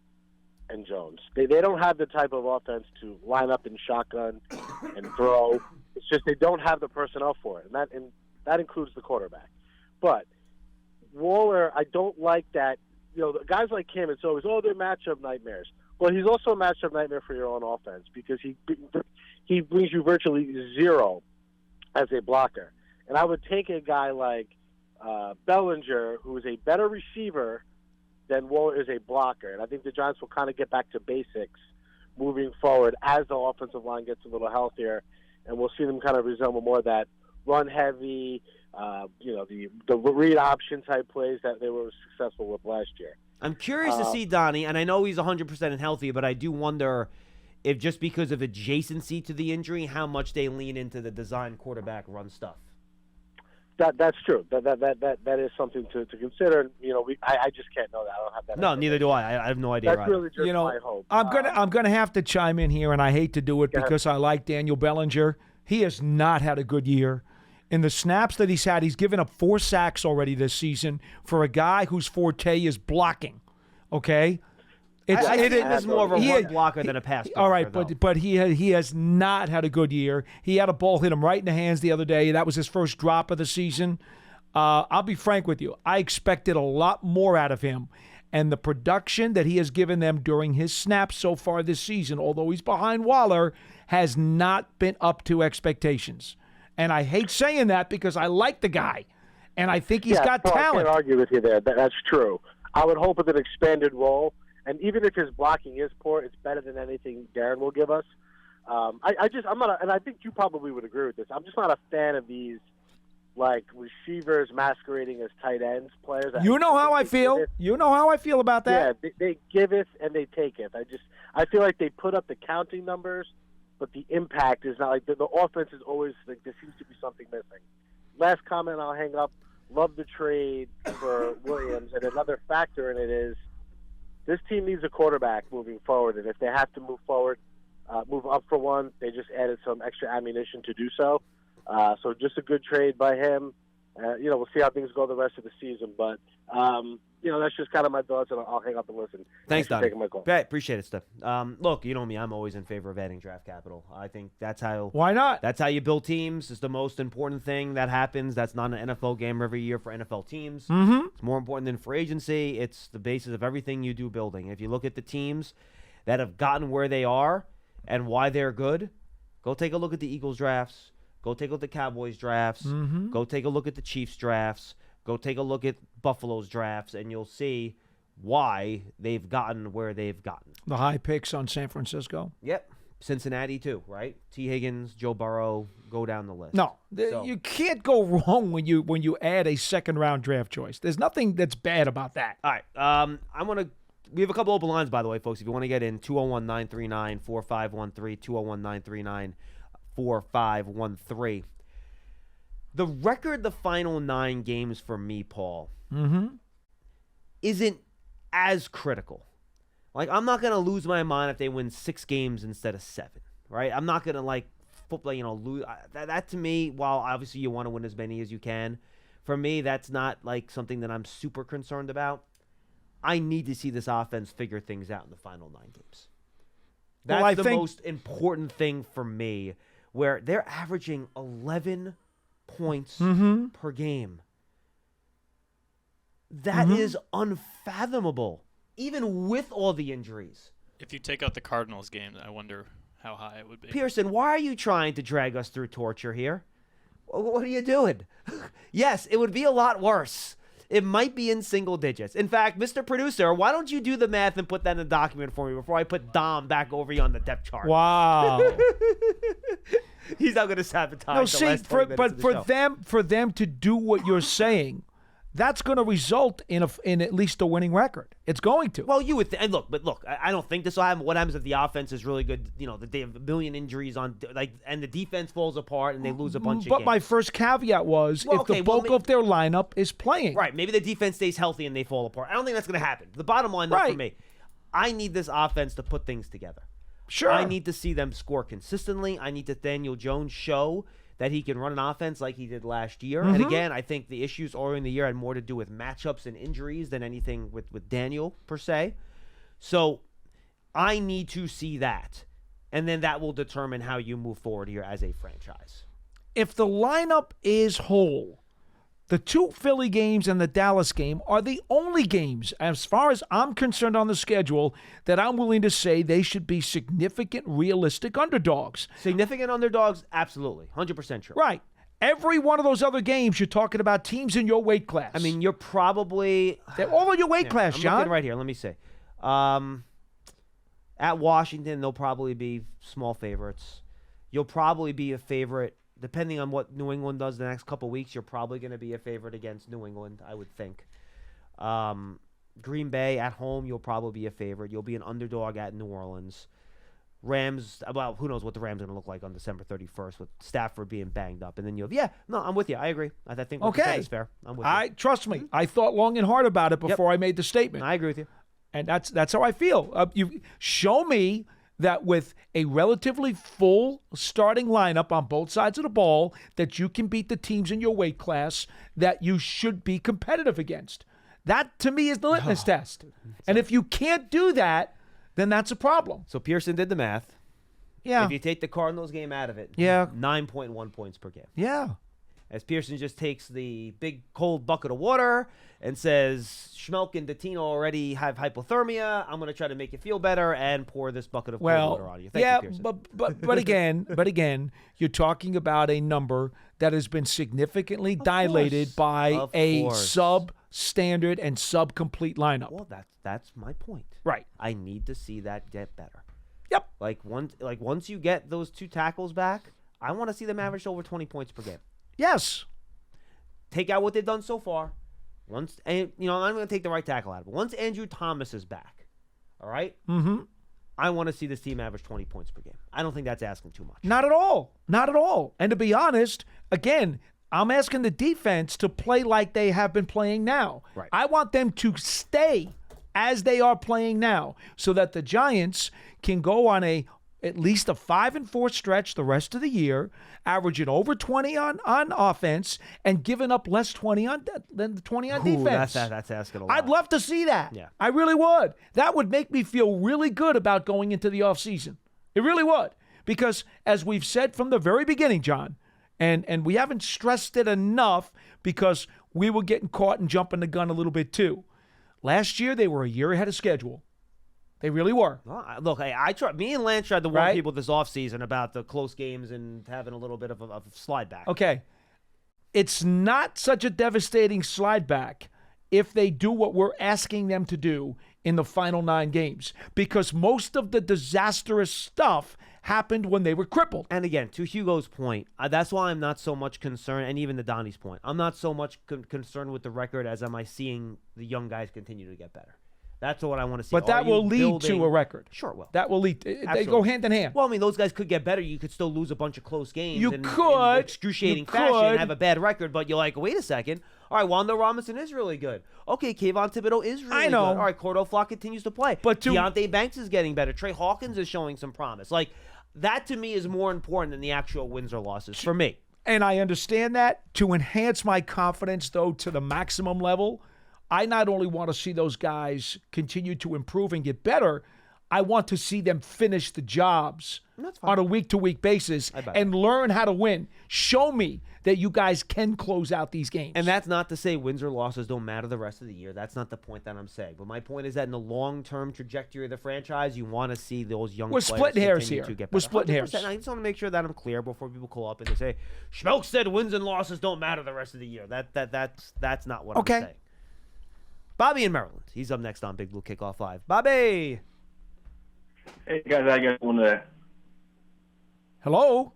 and Jones. They don't have the type of offense to line up in shotgun and throw. It's just they don't have the personnel for it, and that includes the quarterback. But Waller, I don't like that. Guys like him, it's always, they're matchup nightmares. Well, he's also a matchup nightmare for your own offense because he brings you virtually zero as a blocker. And I would take a guy like Bellinger, who is a better receiver than Waller is a blocker. And I think the Giants will kind of get back to basics moving forward as the offensive line gets a little healthier, and we'll see them kind of resemble more of that run-heavy, the read option type plays that they were successful with last year. I'm curious to see Donnie, and I know he's 100% and healthy, but I do wonder if just because of adjacency to the injury, how much they lean into the design quarterback run stuff. That's true. That is something to consider. I just can't know that. I don't have that. No, neither do I. I have no idea. That's really just my hope. I'm gonna have to chime in here, and I hate to do it because I like Daniel Bellinger. He has not had a good year. In the snaps that he's had, he's given up 4 sacks already this season for a guy whose forte is blocking. Okay? I think he's more of a run blocker than a pass blocker. All right, but he has not had a good year. He had a ball hit him right in the hands the other day. That was his first drop of the season. I'll be frank with you. I expected a lot more out of him. and the production that he has given them during his snaps so far this season, although he's behind Waller, has not been up to expectations. And I hate saying that because I like the guy, and I think he's got Paul, talent. I can't argue with you there. That's true. I would hope with an expanded role, and even if his blocking is poor, it's better than anything Darren will give us. I'm not, and I think you probably would agree with this. I'm just not a fan of these like receivers masquerading as tight ends players. You know how I feel. You know how I feel about that. Yeah, they give it and they take it. I feel like they put up the counting numbers, but the impact is not like the offense is always like there seems to be something missing. Last comment, I'll hang up. Love the trade for Williams, and another factor in it is this team needs a quarterback moving forward, and if they have to move forward, move up for one, they just added some extra ammunition to do so. So just a good trade by him. We'll see how things go the rest of the season, but that's just kind of my thoughts, and I'll hang up and listen. Thanks, for Donnie. taking my call. Right, appreciate it, Steph. Look, you know me. I'm always in favor of adding draft capital. I think that's how. Why not? That's how you build teams. It's the most important thing that happens. That's not an NFL game every year for NFL teams. Mm-hmm. It's more important than free agency. It's the basis of everything you do building. If you look at the teams that have gotten where they are and why they're good, go take a look at the Eagles drafts. Go take a look at the Cowboys drafts. Mm-hmm. Go take a look at the Chiefs drafts. Go take a look at Buffalo's drafts, and you'll see why they've gotten where they've gotten. The high picks on San Francisco. Yep. Cincinnati, too, right? T. Higgins, Joe Burrow, go down the list. No, So- you can't go wrong when you add a second-round draft choice. There's nothing that's bad about that. All right. We have a couple open lines, by the way, folks. If you want to get in, 201-939-4513, 201-939-4513. The record, the final 9 games for me, Paul, isn't as critical. Like, I'm not going to lose my mind if they win 6 games instead of 7, right? I'm not going to, lose. That to me, while obviously you want to win as many as you can, for me, that's not, something that I'm super concerned about. I need to see this offense figure things out in the final 9 games. That's the most important thing for me, where they're averaging 11 points per game. That is unfathomable, even with all the injuries. If you take out the Cardinals game, I wonder how high it would be. Pearson, why are you trying to drag us through torture here? What are you doing? Yes, it would be a lot worse. It might be in single digits. In fact, Mr. Producer, why don't you do the math and put that in the document for me before I put Dom back over you on the depth chart? Wow. He's not going to sabotage. No, the see, last 20 minutes of the show. for them to do what you're saying, that's going to result in at least a winning record. It's going to. Well, you would think. Look, I don't think this will happen. What happens if the offense is really good? They have a million injuries and the defense falls apart and they lose a bunch of games. But my first caveat was the bulk of their lineup is playing. Right. Maybe the defense stays healthy and they fall apart. I don't think that's going to happen. The bottom line, though, for me, I need this offense to put things together. Sure. I need to see them score consistently. I need to Daniel Jones show that he can run an offense like he did last year. And again, I think the issues earlier in the year had more to do with matchups and injuries than anything with Daniel per se. So I need to see that. And then that will determine how you move forward here as a franchise. If the lineup is whole, the 2 Philly games and the Dallas game are the only games, as far as I'm concerned on the schedule, that I'm willing to say they should be significant, realistic underdogs. Significant underdogs? Absolutely. 100% true. Right. Every one of those other games, you're talking about teams in your weight class. I mean, you're probably... They're all in your weight class, I'm John. looking right here. Let me see. At Washington, they'll probably be small favorites. You'll probably be a favorite. Depending on what New England does the next couple weeks, you're probably going to be a favorite against New England, I would think. Green Bay at home, you'll probably be a favorite. You'll be an underdog at New Orleans. Rams, well, who knows what the Rams are going to look like on December 31st with Stafford being banged up. And then I'm with you. I agree. I think what you said is fair. I'm with you. Trust me, I thought long and hard about it before I made the statement. I agree with you. And that's how I feel. You show me that with a relatively full starting lineup on both sides of the ball, that you can beat the teams in your weight class that you should be competitive against. That, to me, is the litmus test. And if you can't do that, then that's a problem. So Pearson did the math. Yeah. If you take the Cardinals game out of it, 9.1 points per game. Yeah. as Pearson just takes the big cold bucket of water and says, Schmeelk and Dottino already have hypothermia. I'm going to try to make you feel better and pour this bucket of cold water on you. Thank you, Pearson. but again, you're talking about a number that has been significantly dilated by a substandard and subcomplete lineup. Well, that's my point. Right. I need to see that get better. Yep. Once you get those 2 tackles back, I want to see them average over 20 points per game. Yes. Take out what they've done so far. I'm going to take the right tackle out of it. Once Andrew Thomas is back, all right? Mm-hmm. I want to see this team average 20 points per game. I don't think that's asking too much. Not at all. Not at all. And to be honest, again, I'm asking the defense to play like they have been playing now. Right. I want them to stay as they are playing now so that the Giants can go on at least a 5-4 stretch the rest of the year, averaging over 20 on offense and giving up less 20 than the 20 on defense. That's asking a lot. I'd love to see that. Yeah. I really would. That would make me feel really good about going into the offseason. It really would. Because as we've said from the very beginning, John, and we haven't stressed it enough because we were getting caught and jumping the gun a little bit too. Last year, they were a year ahead of schedule. They really were. Well, look, I tried. Me and Lance tried to warn Right? people this offseason about the close games and having a little bit of a slide back. Okay. It's not such a devastating slide back if they do what we're asking them to do in the final 9 games, because most of the disastrous stuff happened when they were crippled. And again, to Hugo's point, that's why I'm not so much concerned, and even to Donnie's point, I'm not so much concerned with the record as am I seeing the young guys continue to get better. That's what I want to see. But that will lead to a record. Sure it will. That will lead. They go hand in hand. Well, I mean, those guys could get better. You could still lose a bunch of close games You in could. excruciating You fashion could. and have a bad record, but you're like, wait a second. All right, Wanda Robinson is really good. Okay, Kayvon Thibodeau is really I know. good. All right, Cordell Flock continues to play. But Deontay Banks is getting better. Trey Hawkins is showing some promise. Like, that to me is more important than the actual wins or losses for me. And I understand that. To enhance my confidence, though, to the maximum level, I not only want to see those guys continue to improve and get better, I want to see them finish the jobs on a week-to-week basis and learn how to win. Show me that you guys can close out these games. And that's not to say wins or losses don't matter the rest of the year. That's not the point that I'm saying. But my point is that in the long-term trajectory of the franchise, you want to see those young players splitting hairs continue here. to get better. We're splitting hairs. I just want to make sure that I'm clear before people call up and they say, Schmeelk said wins and losses don't matter the rest of the year. That's not what I'm saying. Bobby in Maryland. He's up next on Big Blue Kickoff Live. Bobby! Hey, guys, how you guys doing today? Hello?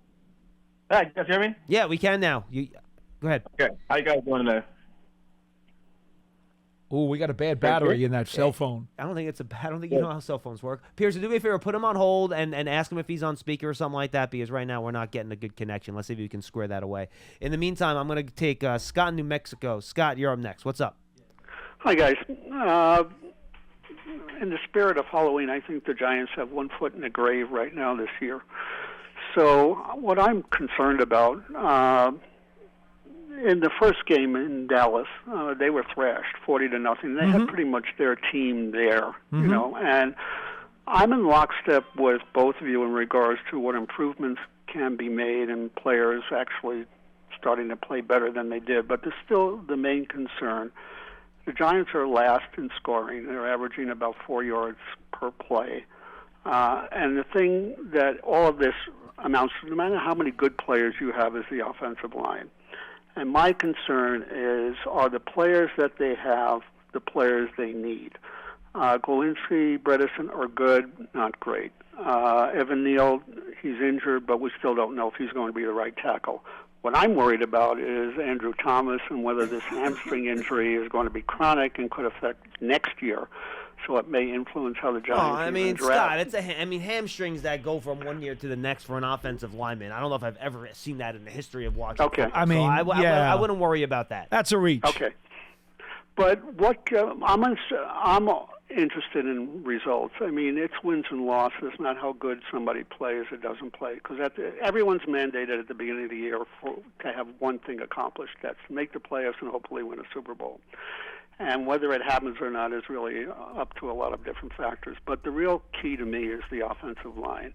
Hi, you guys hear me? Yeah, we can now. Go ahead. Okay, how you guys doing today? Oh, we got a bad battery in that cell phone. I don't think you know how cell phones work. Pearson, do me a favor, put him on hold and ask him if he's on speaker or something like that, because right now we're not getting a good connection. Let's see if we can square that away. In the meantime, I'm going to take Scott in New Mexico. Scott, you're up next. What's up? Hi, guys. In the spirit of Halloween, I think the Giants have one foot in the grave right now this year. So what I'm concerned about, in the first game in Dallas, they were thrashed 40-0. They had pretty much their team there, you know, and I'm in lockstep with both of you in regards to what improvements can be made and players actually starting to play better than they did. But there's still the main concern. The Giants are last in scoring. They're averaging about 4 yards per play. And the thing that all of this amounts to, no matter how many good players you have, is the offensive line. And my concern is, are the players that they have the players they need? Glowinski, Bredesen are good, not great. Evan Neal, he's injured, but we still don't know if he's going to be the right tackle. What I'm worried about is Andrew Thomas and whether this hamstring injury is going to be chronic and could affect next year. So it may influence how the Giants draft. Scott, hamstrings that go from one year to the next for an offensive lineman. I don't know if I've ever seen that in the history of watching. Okay. I mean, I wouldn't worry about that. That's a reach. Okay. But what I'm interested in results. I mean, it's wins and losses, not how good somebody plays or doesn't play. Because everyone's mandated at the beginning of the year to have one thing accomplished. That's make the playoffs and hopefully win a Super Bowl. And whether it happens or not is really up to a lot of different factors. But the real key to me is the offensive line.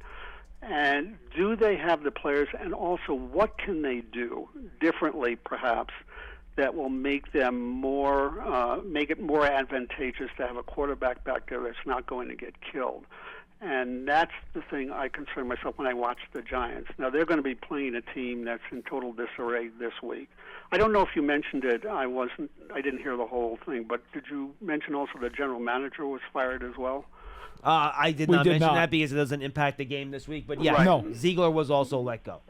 And do they have the players? And also, what can they do differently, perhaps, that will make them make it more advantageous to have a quarterback back there that's not going to get killed? And that's the thing I concern myself when I watch the Giants. Now, they're going to be playing a team that's in total disarray this week. I don't know if you mentioned it. I didn't hear the whole thing, but did you mention also the general manager was fired as well? I did not mention that because it doesn't impact the game this week. But yeah, Right. No. Ziegler was also let go.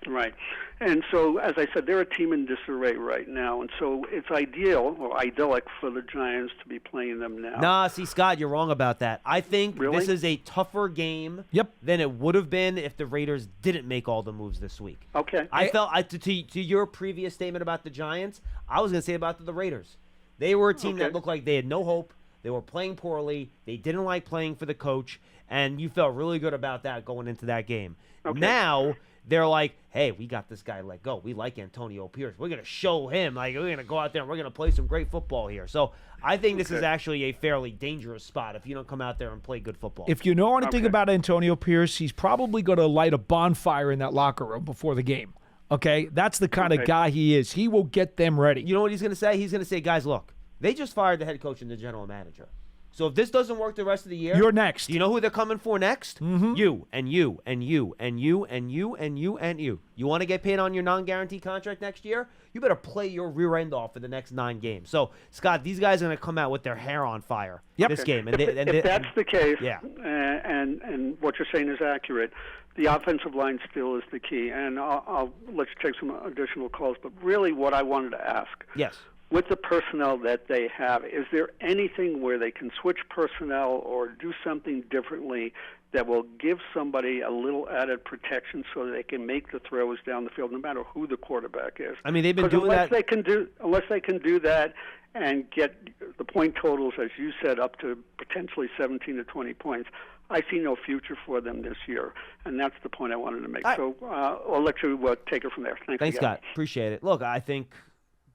Right. And so, as I said, they're a team in disarray right now. And so it's ideal or idyllic for the Giants to be playing them now. Nah, see, Scott, you're wrong about that. I think Really? this is a tougher game Yep. than it would have been if the Raiders didn't make all the moves this week. Okay. I felt to your previous statement about the Giants, I was going to say about the Raiders. They were a team that Okay. looked like they had no hope. They were playing poorly. They didn't like playing for the coach, and you felt really good about that going into that game. Okay. Now they're like, hey, we got this guy let go. We like Antonio Pierce. We're going to show him. Like, we're going to go out there and we're going to play some great football here. So I think this is Okay. actually a fairly dangerous spot if you don't come out there and play good football. If you know anything Okay. about Antonio Pierce, he's probably going to light a bonfire in that locker room before the game. Okay? That's the kind of Okay. guy he is. He will get them ready. You know what he's going to say? He's going to say, guys, look, they just fired the head coach and the general manager. So if this doesn't work the rest of the year, You're next. Do you know who they're coming for next? Mm-hmm. You and you and you and you and you and you and you. You want to get paid on your non-guaranteed contract next year? You better play your rear end off for the next 9 games. So, Scott, these guys are going to come out with their hair on fire this game. And If that's the case, Yeah. and what you're saying is accurate, the offensive line still is the key. And I'll let you take some additional calls. But really what I wanted to ask, yes. with the personnel that they have, is there anything where they can switch personnel or do something differently that will give somebody a little added protection so that they can make the throws down the field, no matter who the quarterback is? I mean, they've been 'Cause doing unless that. unless they can do that and get the point totals, as you said, up to potentially 17 to 20 points, I see no future for them this year, and that's the point I wanted to make. So I'll let you take it from there. Thanks Thanks, again. Scott. Appreciate it. Look, I think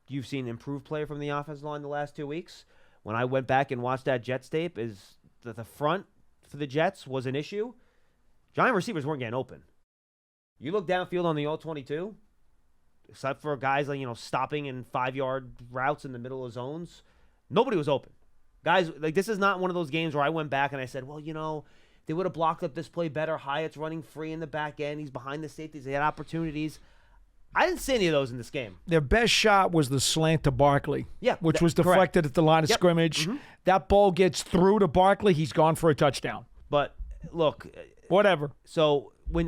you've seen improved play from the offensive line the last 2 weeks. When I went back and watched that Jets tape, is that the front for the Jets was an issue. Giant receivers weren't getting open. You look downfield on the all-22, except for guys like, stopping in 5-yard routes in the middle of zones, nobody was open. Guys, like, this is not one of those games where I went back and I said, well, they would have blocked up this play better. Hyatt's running free in the back end. He's behind the safeties. They had opportunities. I didn't see any of those in this game. Their best shot was the slant to Barkley, correct. which was deflected at the line of Yep. scrimmage. That ball gets through to Barkley. He's gone for a touchdown. But look, Whatever. so when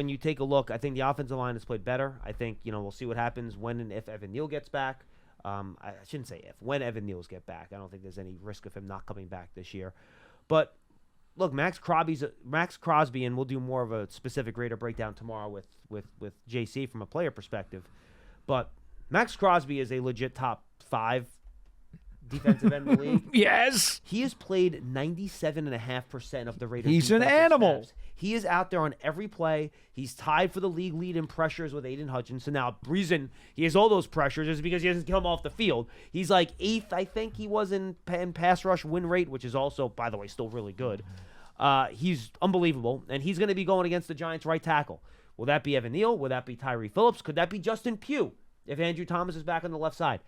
you take a look, I think the offensive line has played better. I think we'll see what happens when and if Evan Neal gets back. I shouldn't say if, when Evan Neal's get back. I don't think there's any risk of him not coming back this year. But look, Max Crosby, and we'll do more of a specific Raider breakdown tomorrow with JC from a player perspective. But Max Crosby is a legit top 5 defensive end in the league. Yes. He has played 97.5% of the Raiders. He's an defensive animal. snaps. He is out there on every play. He's tied for the league lead in pressures with Aiden Hutchinson. Now, the reason he has all those pressures is because he doesn't come off the field. He's like 8th, I think he was in pass rush win rate, which is also, by the way, still really good. He's unbelievable, and he's going to be going against the Giants' right tackle. Will that be Evan Neal? Will that be Tyree Phillips? Could that be Justin Pugh if Andrew Thomas is back on the left side?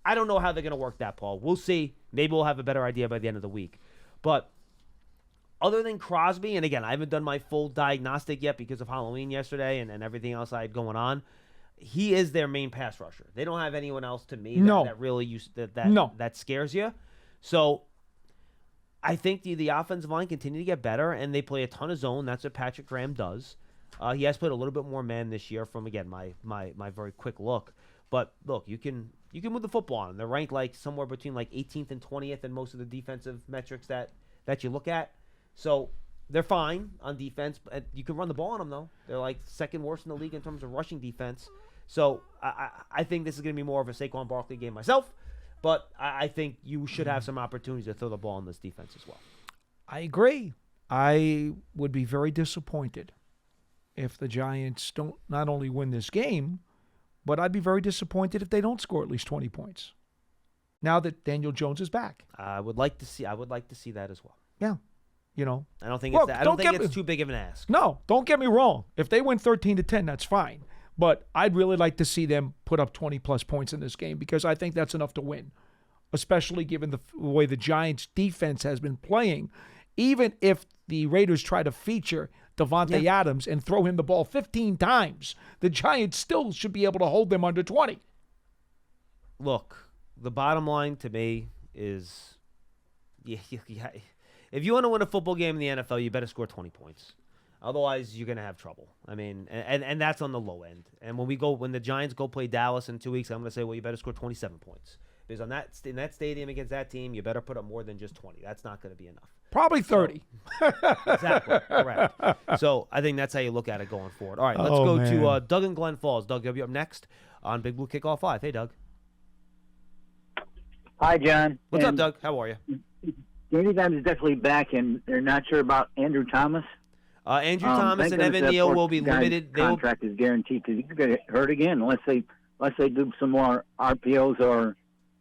I don't know how they're going to work that, Paul. We'll see. Maybe we'll have a better idea by the end of the week. But other than Crosby, and again, I haven't done my full diagnostic yet because of Halloween yesterday and everything else I had going on, he is their main pass rusher. They don't have anyone else to me that really that scares you. So I think the offensive line continue to get better, and they play a ton of zone. That's what Patrick Graham does. He has played a little bit more man this year from, again, my very quick look. But look, you can move the football on them. They're ranked like somewhere between like 18th and 20th in most of the defensive metrics that you look at. So they're fine on defense, but you can run the ball on them though. They're like second worst in the league in terms of rushing defense. So I think this is going to be more of a Saquon Barkley game myself, but I think you should have some opportunities to throw the ball on this defense as well. I agree. I would be very disappointed if the Giants don't not only win this game, but I'd be very disappointed if they don't score at least 20 points. Now that Daniel Jones is back. I would like to see that as well. Yeah. You know, I don't think Look, it's that. I don't don't think get it's me- too big of an ask. no, don't get me wrong. If they win 13-10, that's fine. But I'd really like to see them put up 20-plus points in this game because I think that's enough to win, especially given the way the Giants' defense has been playing. Even if the Raiders try to feature Devontae Adams and throw him the ball 15 times, the Giants still should be able to hold them under 20. Look, the bottom line to me is, if you want to win a football game in the NFL, you better score 20 points. Otherwise, you're going to have trouble. I mean, and that's on the low end. And when the Giants go play Dallas in 2 weeks, I'm going to say, well, you better score 27 points. Because in that stadium against that team, you better put up more than just 20. That's not going to be enough. Probably 30. Exactly. Correct. So I think that's how you look at it going forward. All right, let's Oh, go man. to Doug in Glen Falls. Doug, you'll be up next on Big Blue Kickoff Live. Hey, Doug. Hi, John. What's up, Doug? How are you? Danny Dimes is definitely back, and they're not sure about Andrew Thomas. Andrew Thomas Thank and Evan goodness that Neal poor will be guy's limited. Contract is guaranteed because he could get hurt again unless they do some more RPOs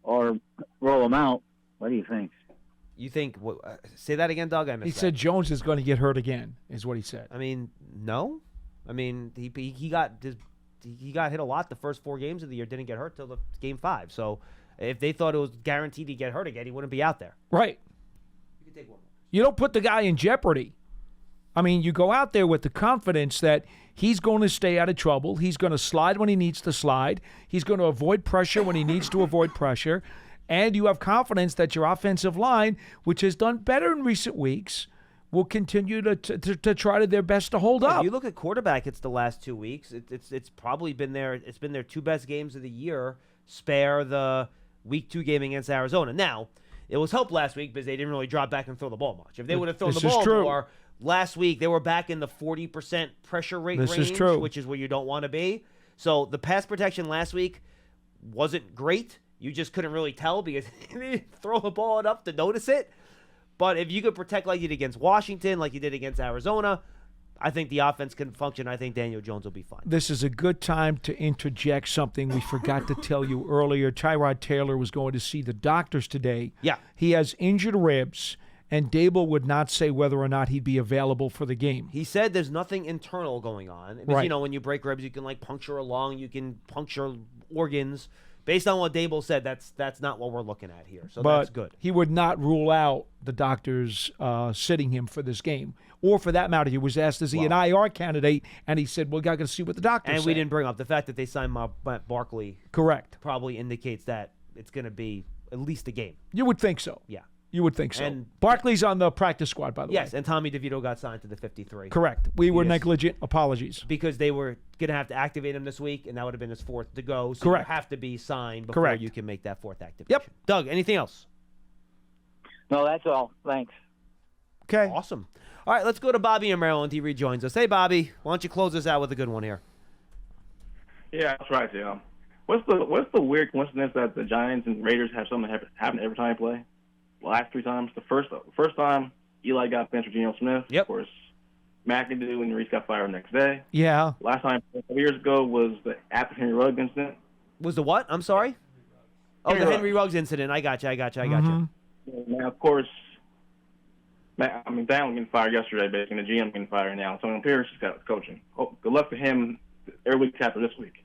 or roll them out. What do you think? You think? Say that again, Doug. I missed He that. said Jones is going to get hurt again, is what he said. I mean, no. I mean, he got hit a lot the first 4 games of the year. Didn't get hurt till the game 5. So if they thought it was guaranteed he'd get hurt again, he wouldn't be out there. Right. You can take one more. You don't put the guy in jeopardy. I mean, you go out there with the confidence that he's going to stay out of trouble. He's going to slide when he needs to slide. He's going to avoid pressure when he needs to avoid pressure. And you have confidence that your offensive line, which has done better in recent weeks, will continue to try to their best to hold Yeah, up. if you look at quarterback, it's the last 2 weeks. It's probably been their 2 best games of the year. Spare the week 2 game against Arizona. Now, it was helped last week because they didn't really drop back and throw the ball much. If they would have thrown This the is ball true. more last week, they were back in the 40% pressure rate This range, is true. which is where you don't want to be. So the pass protection last week wasn't great. You just couldn't really tell because they didn't throw the ball enough to notice it. But if you could protect like you did against Washington, like you did against Arizona, I think the offense can function. I think Daniel Jones will be fine. This is a good time to interject something we forgot to tell you earlier. Tyrod Taylor was going to see the doctors today. Yeah. He has injured ribs, and Dable would not say whether or not he'd be available for the game. He said there's nothing internal going on. Because, Right. you know, when you break ribs, you can, like, puncture a lung. You can puncture organs. Based on what Dable said, that's not what we're looking at here. So But that's good. he would not rule out the doctors sitting him for this game. Or for that matter, he was asked, is he an IR candidate? And he said, well, got to see what the doctors And say. we didn't bring up the fact that they signed Matt Barkley Correct. probably indicates that it's going to be at least a game. You would think so. Yeah. You would think so. And- Barkley's on the practice squad, by the Yes, way. and Tommy DeVito got signed to the 53. Correct. We were Yes. negligent. Apologies. Because they were going to have to activate him this week, and that would have been his 4th to go. So Correct. you have to be signed before Correct. you can make that 4th activation. Yep. Doug, anything else? No, that's all. Thanks. Okay. Awesome. All right, let's go to Bobby in Maryland. He rejoins us. Hey, Bobby, why don't you close us out with a good one here? Yeah, that's right, yeah. What's the weird coincidence that the Giants and Raiders have something happen every time they play? The last 3 times. The first time, Eli got benched for Geno Smith. Yep. Of course, McAdoo and Reese got fired the next day. Yeah. Last time, a couple years ago, was the after Henry Ruggs incident. Was the what? I'm sorry? Oh, Henry the Ruggs. Henry Ruggs incident. I got you. Mhm. Now, of course, Dallin getting fired yesterday, basically, and the GM getting fired now. So Pierce has got coaching. Oh, good luck to him every week after this week.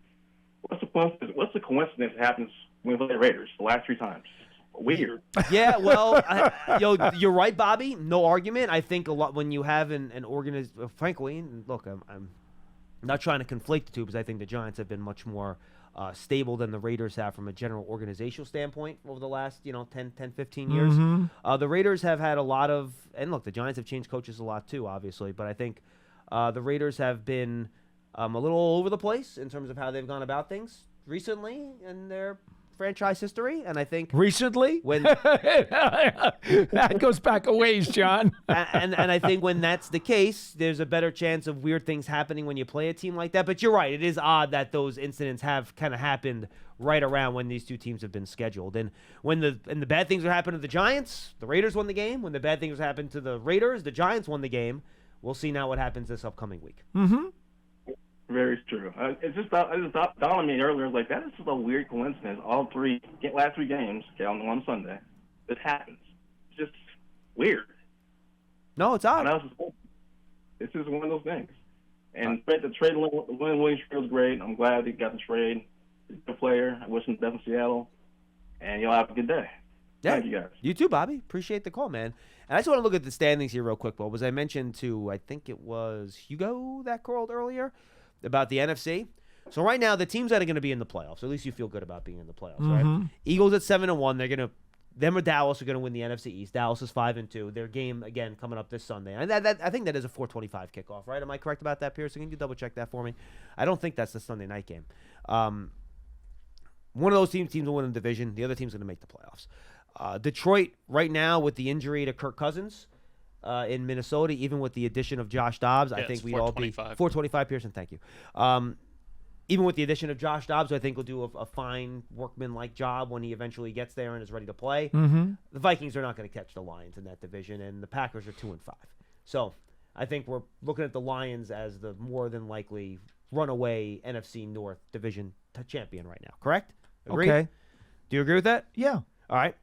What's the coincidence that happens when we play the Raiders the last 3 times? Weird. Yeah, well, you're right, Bobby. No argument. I think a lot when you have an organization, frankly, and look, I'm not trying to conflate the two because I think the Giants have been much more stable than the Raiders have from a general organizational standpoint over the last, 10, 15 years. Mm-hmm. The Raiders have had a lot of, and look, the Giants have changed coaches a lot too, obviously, but I think the Raiders have been a little all over the place in terms of how they've gone about things recently in their franchise history, and I think Recently? when That goes back a ways, John. and I think when that's the case, there's a better chance of weird things happening when you play a team like that. But you're right; it is odd that those incidents have kind of happened right around when these two teams have been scheduled. And when the bad things are happening to the Giants, the Raiders won the game. When the bad things happen to the Raiders, the Giants won the game. We'll see now what happens this upcoming week. Mm-hmm. Very true. It's just dawned on me earlier. Like that is just a weird coincidence. All last 3 games, on one Sunday, this happens. It's just weird. No, it's odd. This is one of those things. And the trade Williams feels great. I'm glad he got the trade. He's a good player. I wish him the best in Seattle. And y'all have a good day. Yeah. Thank you, guys. You too, Bobby. Appreciate the call, man. And I just want to look at the standings here real quick, Bob. Was I mentioned to, I think it was Hugo that called earlier about the NFC. So right now, the teams that are going to be in the playoffs, or at least you feel good about being in the playoffs, right? Eagles at 7-1. They're going to, them or Dallas are going to win the NFC East. Dallas is 5-2. Their game again coming up this Sunday. And I think that is a 4:25 kickoff, right? Am I correct about that, Pearson? Can you double check that for me? I don't think that's the Sunday night game. One of those teams will win the division. The other team's going to make the playoffs. Detroit right now with the injury to Kirk Cousins in Minnesota, even with the addition of Josh Dobbs, I think we'd all be 4:25. Pearson, thank you. Even with the addition of Josh Dobbs, I think will do a fine workman-like job when he eventually gets there and is ready to play. The Vikings are not going to catch the Lions in that division, and the Packers are 2-5. So I think we're looking at the Lions as the more than likely runaway NFC North division champion right now. Correct? Agree? Okay. Do you agree with that? Yeah. All right.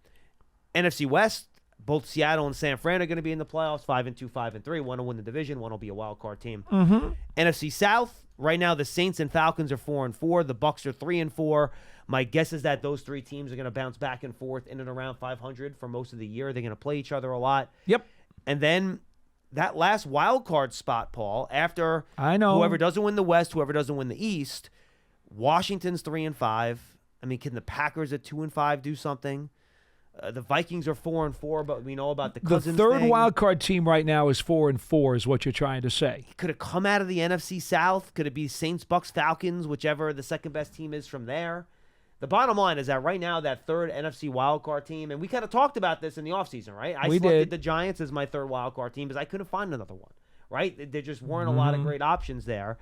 NFC West, both Seattle and San Fran are going to be in the playoffs, 5-2, 5-3. One will win the division, one will be a wild card team. NFC South, right now the Saints and Falcons are 4-4. The Bucks are 3-4. My guess is that those three teams are going to bounce back and forth in and around 500 for most of the year. They're going to play each other a lot. Yep. And then that last wild card spot, Paul, after I know whoever doesn't win the West, whoever doesn't win the East, Washington's 3-5. I mean, can the Packers at 2-5 do something? The Vikings are 4-4, but we know about the Cousins The third thing. wild card team right now is 4-4, is what you're trying to say. Could it come out of the NFC South? Could it be Saints, Bucks, Falcons, whichever the second best team is from there? The bottom line is that right now that third NFC wild card team, and we kind of talked about this in the offseason, right? I selected the Giants as my third wild card team because I couldn't find another one, right? There just weren't a lot of great options there.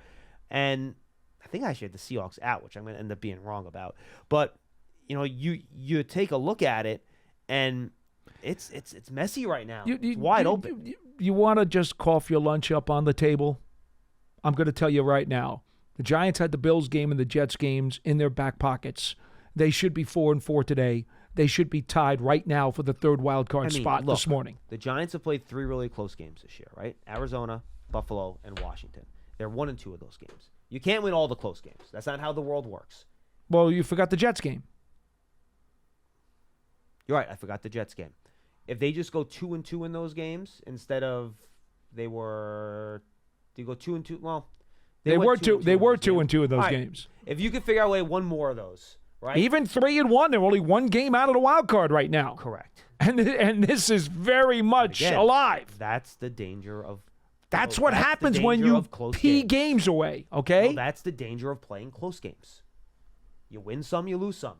And I think I actually had the Seahawks out, which I'm going to end up being wrong about. But, you know, you take a look at it, and it's messy right now. It's wide open. You want to just cough your lunch up on the table? I'm going to tell you right now. The Giants had the Bills game and the Jets games in their back pockets. They should be 4-4 today. They should be tied right now for the third wild card spot this morning. The Giants have played 3 really close games this year, right? Arizona, Buffalo, and Washington. They're 1-2 of those games. You can't win all the close games. That's not how the world works. Well, you forgot the Jets game. You're right. I forgot the Jets game. If they just go 2-2 in those games instead of they go 2-2. Well, they were 2-2 in those right. games. If you could figure out a way one more of those, right? Even 3-1, they're only one game out of the wild card right now. Correct. And this is very much alive. That's the danger of. That's what happens when you pee games away. Okay. No, that's the danger of playing close games. You win some, you lose some.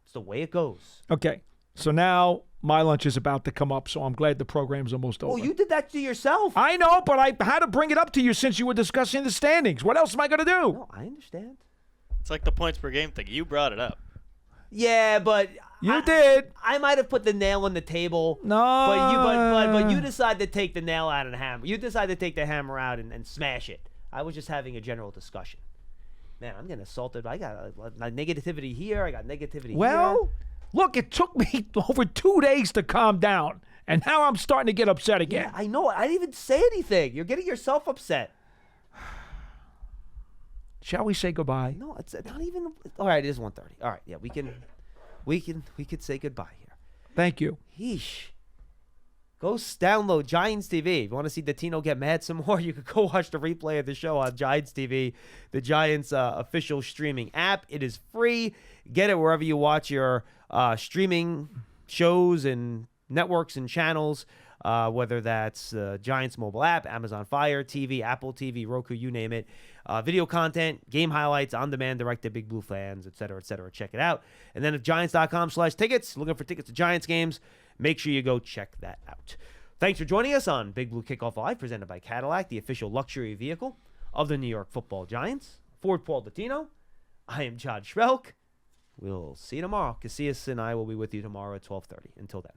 It's the way it goes. Okay. So now my lunch is about to come up, so I'm glad the program's almost over. Oh, you did that to yourself. I know, but I had to bring it up to you since you were discussing the standings. What else am I going to do? No, I understand. It's like the points per game thing. You brought it up. Yeah, but you did. I might have put the nail on the table. No, but you decided to take the nail out of the hammer. You decided to take the hammer out and smash it. I was just having a general discussion. Man, I'm getting assaulted. I got negativity here. I got negativity here. Look, it took me over 2 days to calm down, and now I'm starting to get upset again. Yeah, I know. I didn't even say anything. You're getting yourself upset. Shall we say goodbye? No, it's not even. All right, it is 1:30. All right, yeah, we could say goodbye here. Thank you. Yeesh. Go download Giants TV. If you want to see Dottino get mad some more, you could go watch the replay of the show on Giants TV, the Giants official streaming app. It is free. Get it wherever you watch your streaming shows and networks and channels, whether that's Giants mobile app, Amazon Fire TV, Apple TV, Roku, you name it. Video content, game highlights, on-demand, direct to Big Blue fans, et cetera, et cetera. Check it out. And then at Giants.com/tickets, looking for tickets to Giants games, make sure you go check that out. Thanks for joining us on Big Blue Kickoff Live, presented by Cadillac, the official luxury vehicle of the New York Football Giants. For Paul Dottino, I am John Schmeelk. We'll see you tomorrow. Casillas and I will be with you tomorrow at 12:30. Until then.